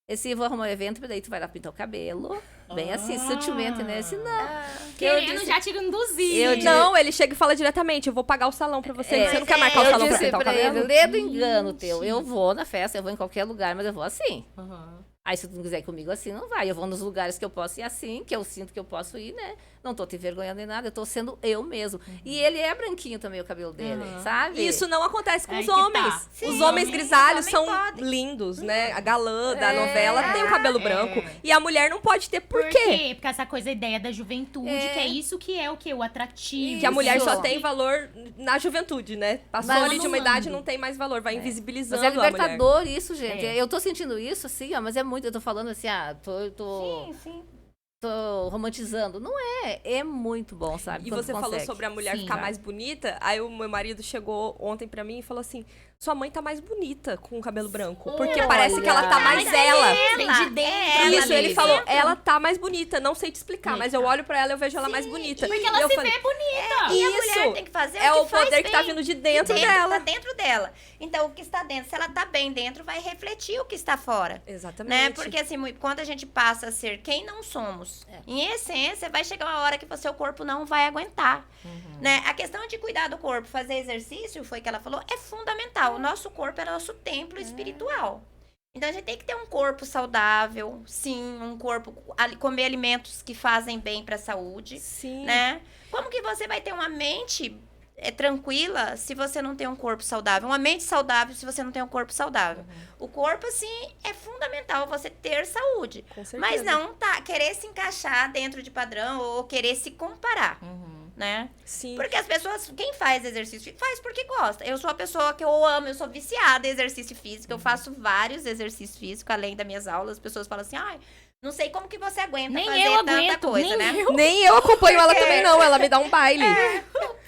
Eu vou arrumar um evento, daí tu vai lá pintar o cabelo. Bem assim, sutilmente, né? Eu disse, não. Querendo disse- já te induzir. Não, ele chega e fala diretamente, eu vou pagar o salão pra você. Você não quer marcar o Eu salão pra disse pintar o pra ele, cabelo? lê do engano teu. Eu vou na festa, eu vou em qualquer lugar, mas eu vou assim. Aham. Aí se tu não quiser ir comigo assim, não vai. Eu vou nos lugares que eu posso ir assim, que eu sinto que eu posso ir, né? Não tô te envergonhando nem nada, eu tô sendo eu mesmo. E ele é branquinho também, o cabelo dele, sabe? E isso não acontece com Aí os que tá. homens. Sim, Os homens sim, grisalhos os são homens podem. lindos, né? A galã da novela tem o cabelo branco. E a mulher não pode ter. Por Por quê? quê? Porque essa coisa, a ideia da juventude, que é isso que é o quê? O atrativo. Que a mulher só Isso. tem valor na juventude, né? Passou Mas ali de uma não idade, ando. não tem mais valor. Vai Mas invisibilizando é a mulher. libertador isso, gente. É. Eu tô sentindo isso, assim, ó, mas é muito. Eu tô falando assim, Sim. tô romantizando. Não é. É muito bom, sabe? E quando você falou consegue. sobre a mulher Sim. ficar mais bonita. Aí o meu marido chegou ontem pra mim e falou assim: sua mãe tá mais bonita com o cabelo branco. Porque Olha. parece que ela tá mais ela. Vem de dentro. Isso, ele ali. falou, ela tá mais bonita, não sei te explicar, mas eu olho pra ela e eu vejo ela mais bonita. Porque E ela eu se falei, vê bonita. E a Isso. mulher tem que fazer é o o que faz poder que tá bem. vindo de dentro Tá dela. dentro dela. Então, o que está dentro, se ela tá bem dentro, vai refletir o que está fora. Exatamente. Né? Porque assim, quando a gente passa a ser quem não somos, em essência, vai chegar uma hora que o seu corpo não vai aguentar. Né? A questão de cuidar do corpo, fazer exercício, foi que ela falou, é fundamental. O nosso corpo é nosso templo espiritual. Então a gente tem que ter um corpo saudável, sim, um corpo, comer alimentos que fazem bem para a saúde, Sim. né? Como que você vai ter uma mente tranquila se você não tem um corpo saudável? Uma mente saudável se você não tem um corpo saudável. O corpo, assim, é fundamental você ter saúde. Com certeza. Mas não querer se encaixar dentro de padrão ou querer se comparar, né? Sim. Porque as pessoas, quem faz exercício, faz porque gosta. Eu sou a pessoa que eu amo, eu sou viciada em exercício físico. Eu faço vários exercícios físicos, além das minhas aulas. As pessoas falam assim, ai, não sei como que você aguenta Nem fazer eu tanta aguento, coisa, nem né? eu. Nem eu acompanho ela também, não. Ela me dá um baile.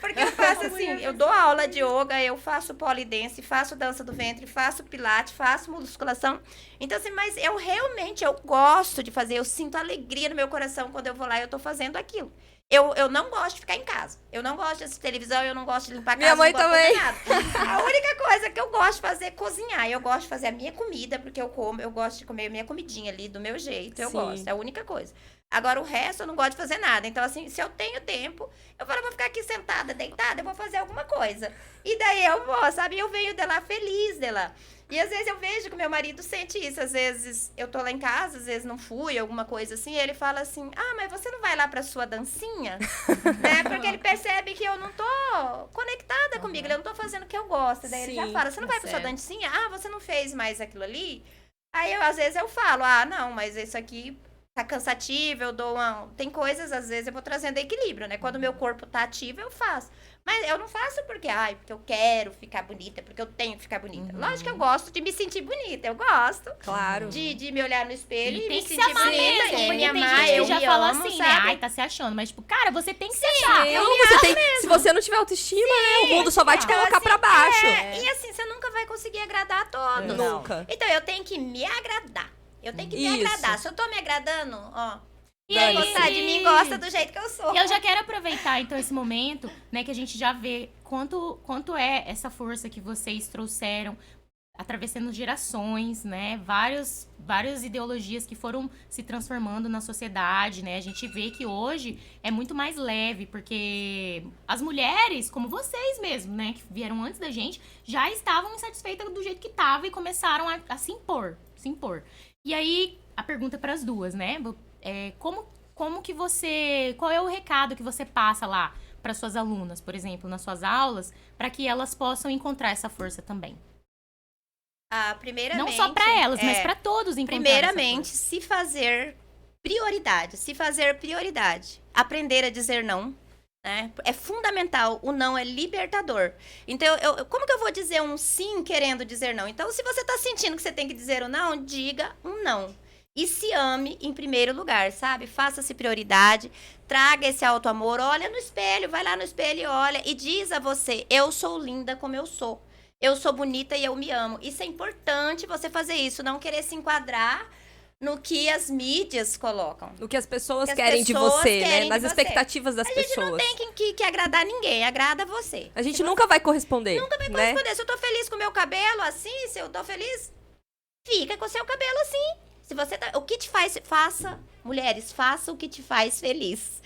Porque eu faço assim, eu dou aula de yoga, eu faço polidense, faço dança do ventre, faço pilates, faço musculação. Então, assim, mas eu realmente, eu gosto de fazer, eu sinto alegria no meu coração quando eu vou lá e eu tô fazendo aquilo. Eu não gosto de ficar em casa. Eu não gosto de assistir televisão, eu não gosto de limpar a casa. Minha mãe não gosto também. de fazer nada. A única coisa que eu gosto de fazer é cozinhar. Eu gosto de fazer a minha comida, porque eu gosto de comer a minha comidinha ali do meu jeito. Eu Sim. gosto. É a única coisa. Agora, o resto, eu não gosto de fazer nada. Então, assim, se eu tenho tempo, eu falo, eu vou ficar aqui sentada, deitada, eu vou fazer alguma coisa. E daí eu vou, sabe? Eu venho de lá feliz de lá. E às vezes eu vejo que meu marido sente isso. Às vezes eu tô lá em casa, às vezes não fui, alguma coisa assim. E ele fala assim, mas você não vai lá pra sua dancinha? Né? Porque ele percebe que eu não tô conectada comigo, eu não tô fazendo o que eu gosto. Daí ele já Sim, fala, você não vai pra sua dancinha? Você não fez mais aquilo ali? Aí, às vezes, eu falo, não, mas isso aqui tá cansativo, eu dou uma... Tem coisas, às vezes, eu vou trazendo equilíbrio, né? Quando o meu corpo tá ativo, eu faço. Mas eu não faço porque eu quero ficar bonita, porque eu tenho que ficar bonita. Lógico que eu gosto de me sentir bonita, eu gosto. Claro. De me olhar no espelho e tem me que se sentir amar bonita, mesmo, e porque me tem amar, gente eu que já me fala amo, assim, sabe? né? Ai, tá se achando. Mas, tipo, cara, você tem que se achar. Se você não tiver autoestima, né? O mundo só vai te colocar pra baixo. E assim, você nunca vai conseguir agradar a todos. Nunca. Então, eu tenho que me agradar. Eu tenho que me Isso. agradar. Se eu tô me agradando, E quem aí, gostar de mim gosta do jeito que eu sou. eu já quero aproveitar, então, esse momento, né, que a gente já vê quanto é essa força que vocês trouxeram, atravessando gerações, né, várias ideologias que foram se transformando na sociedade, né, a gente vê que hoje é muito mais leve, porque as mulheres, como vocês mesmo, né, que vieram antes da gente, já estavam insatisfeitas do jeito que tava e começaram a se impor. E aí, a pergunta para as duas, né, como que você... Qual é o recado que você passa lá para suas alunas, por exemplo, nas suas aulas, para que elas possam encontrar essa força também? Primeiramente... Não só para elas, mas para todos encontrar Primeiramente, se fazer prioridade. Aprender a dizer não. Né? É fundamental, o não é libertador. Então, como que eu vou dizer um sim querendo dizer não? Então, se você tá sentindo que você tem que dizer um não, diga um não. E se ame em primeiro lugar, sabe? Faça-se prioridade, traga esse auto-amor, olha no espelho, vai lá no espelho e olha e diz a você, eu sou linda como eu sou. Eu sou bonita e eu me amo. Isso é importante você fazer isso, não querer se enquadrar no que as mídias colocam. No que as pessoas querem de você, né? Nas expectativas das pessoas. A gente não tem que agradar ninguém, agrada você. A gente nunca vai corresponder. Nunca vai né? corresponder. Se eu tô feliz com o meu cabelo assim, se eu tô feliz, fica com o seu cabelo assim. Se você tá... O que te faz... Faça... Mulheres, faça o que te faz feliz.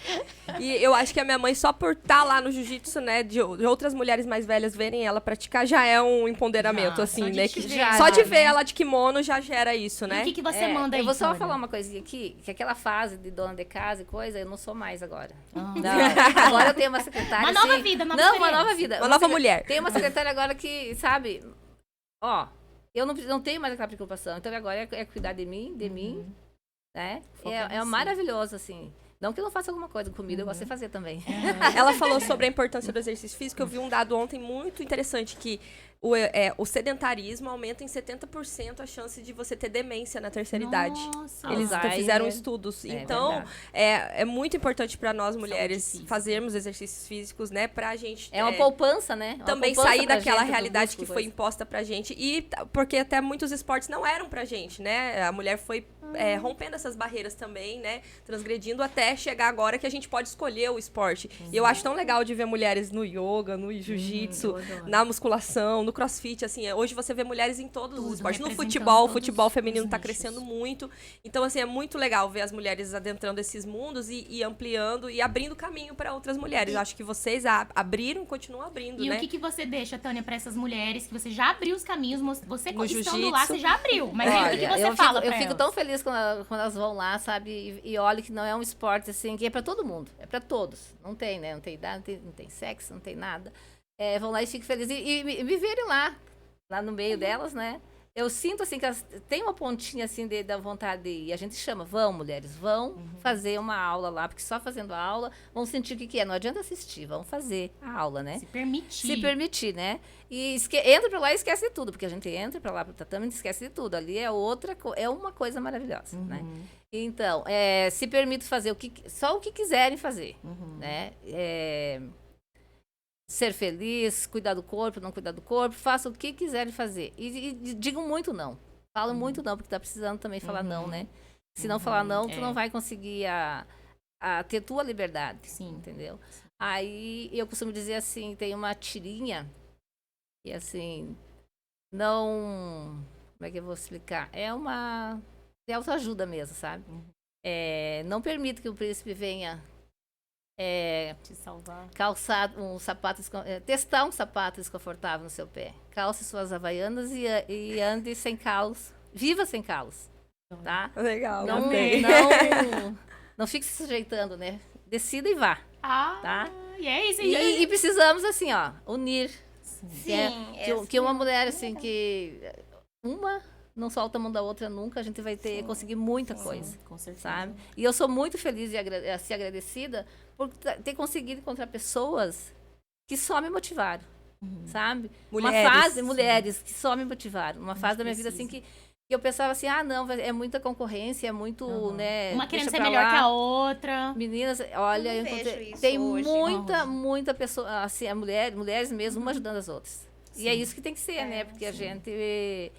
E eu acho que a minha mãe, só por estar lá no jiu-jitsu, né, de outras mulheres mais velhas verem ela praticar, já é um empoderamento, Já, assim, só de né? te Que ver, só de né? ver ela de kimono já gera isso, né? E o que você manda aí, Eu vou só Tânia? falar uma coisinha aqui, que aquela fase de dona de casa e coisa, eu não sou mais agora. Ah. Não, agora eu tenho uma secretária, Uma nova assim, vida, nova Não, uma experiência. nova vida. Uma nova mulher. Tem uma secretária agora que, sabe, eu não tenho mais aquela preocupação. Então agora é cuidar de mim, né? É maravilhoso, assim. Não que eu não faça alguma coisa, comida eu gosto de fazer também. Ela falou sobre a importância do exercício físico. Eu vi um dado ontem muito interessante, que o sedentarismo aumenta em 70% a chance de você ter demência na terceira idade. Nossa. Eles Alzheimer. fizeram estudos. É Então, verdade. é muito importante para nós mulheres física. fazermos exercícios físicos, né? Pra gente... É uma poupança, né? Uma também poupança sair pra daquela gente, do realidade músculo, que foi imposta pra gente. E porque até muitos esportes não eram pra gente, né? A mulher foi rompendo essas barreiras também, né? Transgredindo até chegar agora que a gente pode escolher o esporte. E eu acho tão legal de ver mulheres no yoga, no jiu-jitsu, na musculação, no crossfit, assim. Hoje você vê mulheres em todos os esportes. No representando futebol, o todos futebol os feminino tá nichos. crescendo muito. Então, assim, é muito legal ver as mulheres adentrando esses mundos e ampliando e abrindo caminho para outras mulheres. Eu acho que vocês abriram e continuam abrindo, E né? o que você deixa, Tânia, pra essas mulheres que você já abriu os caminhos, você No estando lá, jiu-jitsu. você já abriu. Mas aí, o que você eu fala fico, pra eu fico elas? tão feliz quando elas vão lá, sabe? E olha que não é um esporte, assim, que é pra todo mundo. É pra todos. Não tem, né? Não tem idade, não tem sexo, não tem nada. Vão lá e fico feliz. E me verem lá no meio delas, né? Eu sinto, assim, que elas têm uma pontinha, assim, da vontade de ir. E a gente chama, vão, mulheres, vão fazer uma aula lá. Porque só fazendo a aula, vão sentir o que é. Não adianta assistir, vão fazer a aula, né? Se permitir. Se permitir, né? E entra pra lá e esquece de tudo, porque a gente entra pra lá pro tatame e esquece de tudo. Ali é uma coisa maravilhosa, né? Então, se permite fazer só o que quiserem fazer, né? Ser feliz, cuidar do corpo, não cuidar do corpo, faça o que quiserem fazer. E digam muito não. Falam muito não, porque tá precisando também falar não, né? Se não falar não, tu não vai conseguir ter tua liberdade, Sim. entendeu? Aí eu costumo dizer assim, tem uma tirinha e assim, não... Como é que eu vou explicar? É uma de autoajuda mesmo, sabe? Não permita que o príncipe venha Te salvar. calçar um sapato, testar um sapato desconfortável no seu pé. Calce suas havaianas e ande sem calos. Viva sem calos, tá? Legal, Não, gostei. não fique se sujeitando, né? Decida e vá, Ah, tá? e é isso. E precisamos, assim, ó, unir. Sim, Que uma mulher, assim, que uma não solta a mão da outra nunca, a gente vai conseguir muita coisa, Com certeza. sabe? E eu sou muito feliz e assim, agradecida por ter conseguido encontrar pessoas que só me motivaram, sabe? Mulheres. Uma fase, mulheres que só me motivaram. Uma fase da minha vida, assim, que eu pensava assim, não, é muita concorrência, é muito, né? Uma querendo deixa ser pra melhor lá. que a outra. Meninas, olha, Eu não eu vejo encontrei, isso tem hoje. muita pessoa, assim, mulheres mesmo, uma ajudando as outras. E é isso que tem que ser, né? Porque a gente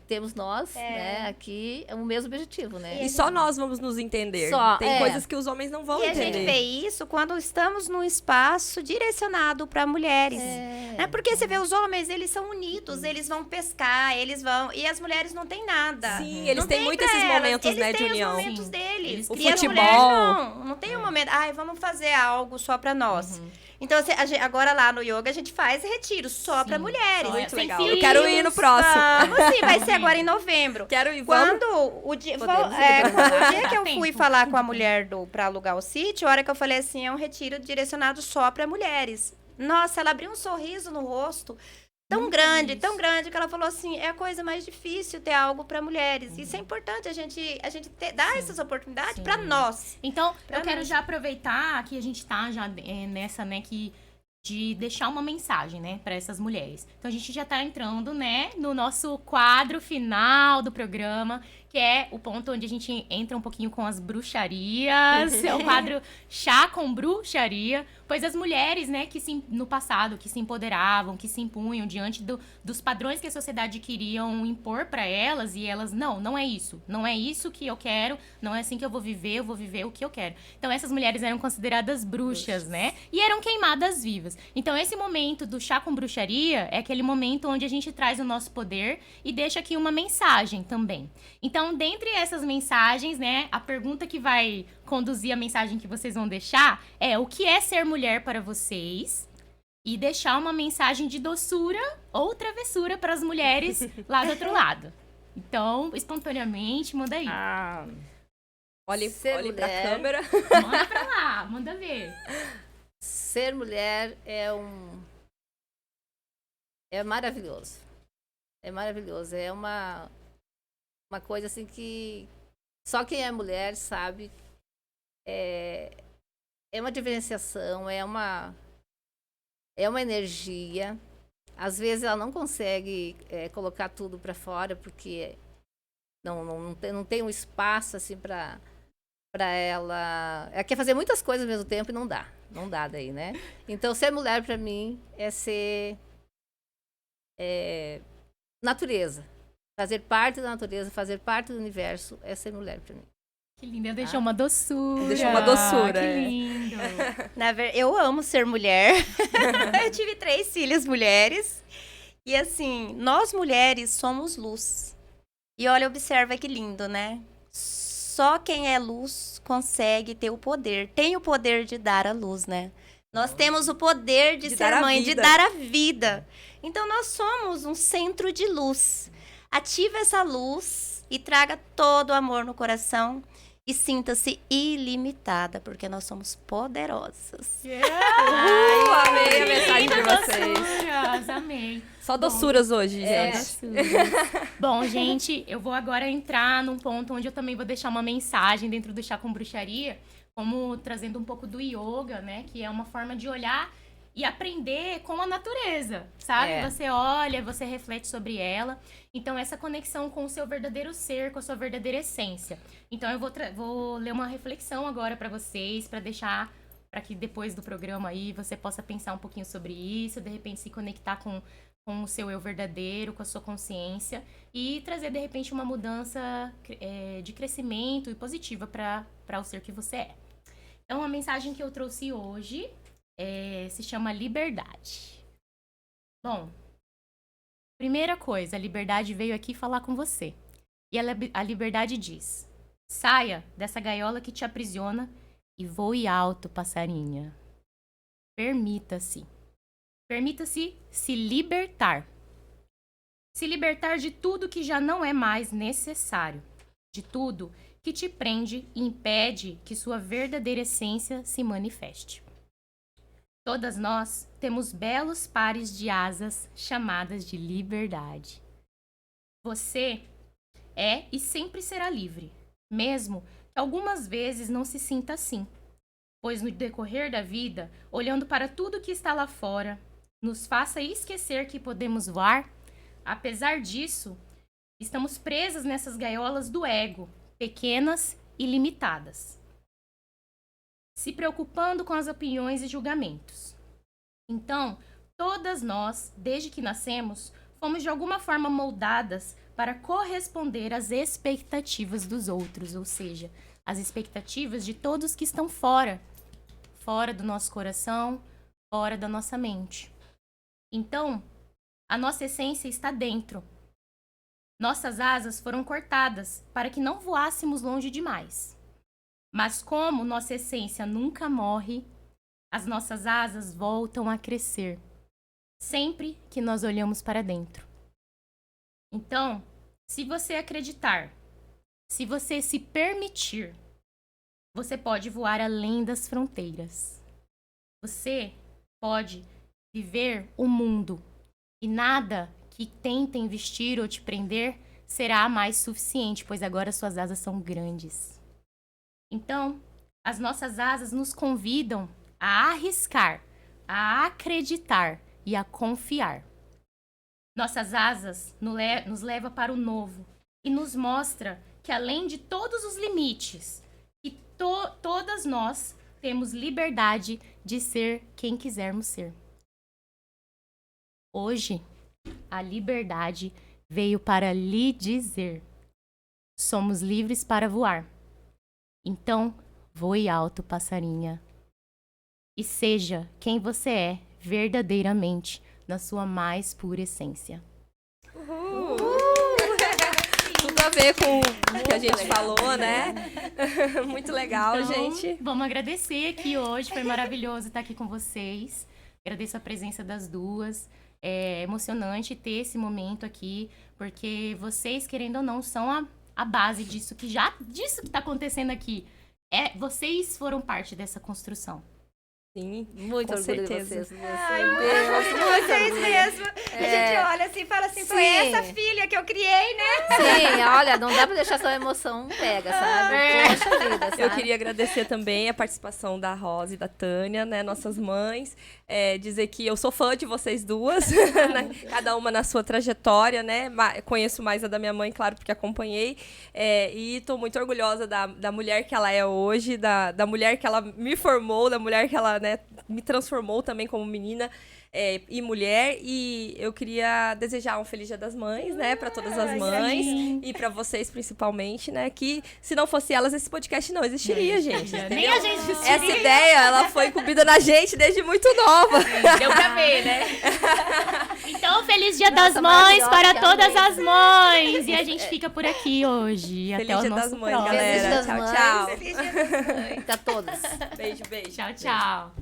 temos nós, né, aqui o mesmo objetivo, né? E só nós vamos nos entender. Só, Tem coisas que os homens não vão E a gente entender. vê isso quando estamos num espaço direcionado para mulheres. Né? Porque você vê os homens, eles são unidos, eles vão pescar, eles vão... E as mulheres não têm nada. Sim, eles Não têm tem muito pra esses elas. momentos, eles né, de têm união. os momentos Sim. deles. O E as futebol. mulheres não tem um momento... Ai, vamos fazer algo só para nós. Então, assim, agora lá no yoga, a gente faz retiro só para mulheres. Muito Sem legal. filhos. Eu quero ir no próximo. Vamos sim, vai ser agora em novembro. Quero ir, vamos. Quando o dia, Podemos o dia que eu Tempo. fui falar com a mulher pra alugar o sítio, a hora que eu falei assim, é um retiro direcionado só para mulheres. Nossa, ela abriu um sorriso no rosto tão grande, que ela falou assim, é a coisa mais difícil ter algo para mulheres. Isso é importante, a gente dar essas oportunidades para nós. Então, Pra eu quero nós. já aproveitar que a gente tá já nessa, né, de deixar uma mensagem, né, para essas mulheres. Então, a gente já tá entrando, né, no nosso quadro final do programa, que é o ponto onde a gente entra um pouquinho com as bruxarias. É o quadro Chá com Bruxaria. Pois as mulheres, né, no passado, que se empoderavam, que se impunham diante dos padrões que a sociedade queriam impor para elas, e elas, não é isso. Não é isso que eu quero, não é assim que eu vou viver o que eu quero. Então, essas mulheres eram consideradas bruxas, né? E eram queimadas vivas. Então, esse momento do Chá com Bruxaria é aquele momento onde a gente traz o nosso poder e deixa aqui uma mensagem também. Então, dentre essas mensagens, né, a pergunta que vai conduzir a mensagem que vocês vão deixar é: o que é ser mulher para vocês? E deixar uma mensagem de doçura ou travessura para as mulheres lá do outro lado. Então, espontaneamente, manda aí. Olhe Ser pra mulher. câmera. Manda pra lá, manda ver. Ser mulher é maravilhoso. É maravilhoso. É uma coisa assim que só quem é mulher sabe. É uma diferenciação, é uma energia. Às vezes ela não consegue colocar tudo para fora porque não tem um espaço assim para ela. Ela quer fazer muitas coisas ao mesmo tempo e não dá daí, né? Então ser mulher para mim é ser natureza, fazer parte da natureza, fazer parte do universo é ser mulher para mim. Que linda, deixou uma doçura. Deixou uma doçura, Que é. lindo. Eu amo ser mulher. Eu tive 3 filhas mulheres. E assim, nós mulheres somos luz. E olha, observa que lindo, né? Só quem é luz consegue ter o poder. Tem o poder de dar a luz, né? Nós temos o poder de De ser dar a mãe, de vida. dar a vida. Então nós somos um centro de luz. Ative essa luz e traga todo o amor no coração. E sinta-se ilimitada, porque nós somos poderosas. Amei a mensagem de vocês. Doçuras, amei. Só doçuras hoje, gente. Doçuras. Bom, gente, eu vou agora entrar num ponto onde eu também vou deixar uma mensagem dentro do Chá com Bruxaria, como trazendo um pouco do yoga, né? Que é uma forma de olhar e aprender com a natureza, sabe? Você olha, você reflete sobre ela. Então, essa conexão com o seu verdadeiro ser, com a sua verdadeira essência. Então, eu vou ler uma reflexão agora para vocês, para deixar, para que depois do programa aí você possa pensar um pouquinho sobre isso, de repente se conectar com o seu eu verdadeiro, com a sua consciência e trazer, de repente, uma mudança de crescimento e positiva para o ser que você é. Então, a mensagem que eu trouxe hoje se chama liberdade. Bom, primeira coisa, a liberdade veio aqui falar com você. E a liberdade diz: Saia dessa gaiola que te aprisiona e voe alto, passarinha. Permita-se. Permita-se se libertar. Se libertar de tudo que já não é mais necessário. De tudo que te prende e impede que sua verdadeira essência se manifeste. Todas nós temos belos pares de asas chamadas de liberdade. Você é e sempre será livre, mesmo que algumas vezes não se sinta assim, pois no decorrer da vida, olhando para tudo que está lá fora, nos faça esquecer que podemos voar. Apesar disso, estamos presas nessas gaiolas do ego, pequenas e limitadas, se preocupando com as opiniões e julgamentos. Então, todas nós, desde que nascemos, fomos de alguma forma moldadas para corresponder às expectativas dos outros, ou seja, as expectativas de todos que estão fora do nosso coração, fora da nossa mente. Então, a nossa essência está dentro. Nossas asas foram cortadas para que não voássemos longe demais. Mas como nossa essência nunca morre, as nossas asas voltam a crescer, sempre que nós olhamos para dentro. Então, se você acreditar, se você se permitir, você pode voar além das fronteiras. Você pode viver o mundo e nada que tentem vestir ou te prender será mais suficiente, pois agora suas asas são grandes. Então, as nossas asas nos convidam a arriscar, a acreditar e a confiar. Nossas asas nos leva para o novo e nos mostra que além de todos os limites, que todas nós temos liberdade de ser quem quisermos ser. Hoje, a liberdade veio para lhe dizer: somos livres para voar. Então, voe alto, passarinha. E seja quem você é verdadeiramente, na sua mais pura essência. Tudo a ver com o que a gente falou, né? Muito legal, Então, gente. Vamos agradecer aqui hoje, foi maravilhoso estar aqui com vocês. Agradeço a presença das duas. É emocionante ter esse momento aqui, porque vocês, querendo ou não, são a base disso que está acontecendo aqui. Vocês foram parte dessa construção. Sim, Muito com orgulho certeza. de vocês. Ai, vocês mesmo. A gente olha assim e fala assim, foi Sim. essa filha que eu criei, né? Sim, olha, não dá pra deixar essa emoção pega, sabe? Poxa vida, sabe? Eu queria agradecer também a participação da Rosa e da Tânia, né, nossas mães. Dizer que eu sou fã de vocês duas, né, cada uma na sua trajetória, né? Conheço mais a da minha mãe, claro, porque acompanhei. E estou muito orgulhosa da mulher que ela é hoje, da mulher que ela me formou, da mulher que ela, né, me transformou também como menina e mulher. E eu queria desejar um Feliz Dia das Mães, né, para todas as mães e para vocês principalmente, né, que se não fosse elas esse podcast não existiria, gente. Nem a gente existiria. Essa ideia, ela foi incumbida na gente desde muito nova. Deu pra ver, né? Então, feliz Dia Nossa, das Mães maravilhosa, para que todas amei. as mães! E a gente fica por aqui hoje. Feliz Até o Dia nosso das Mães, próximo. galera. Feliz Dia das Tchau, Mães. tchau. Feliz Dia das Mães. Pra todos. Beijo, beijo. Tchau, tchau.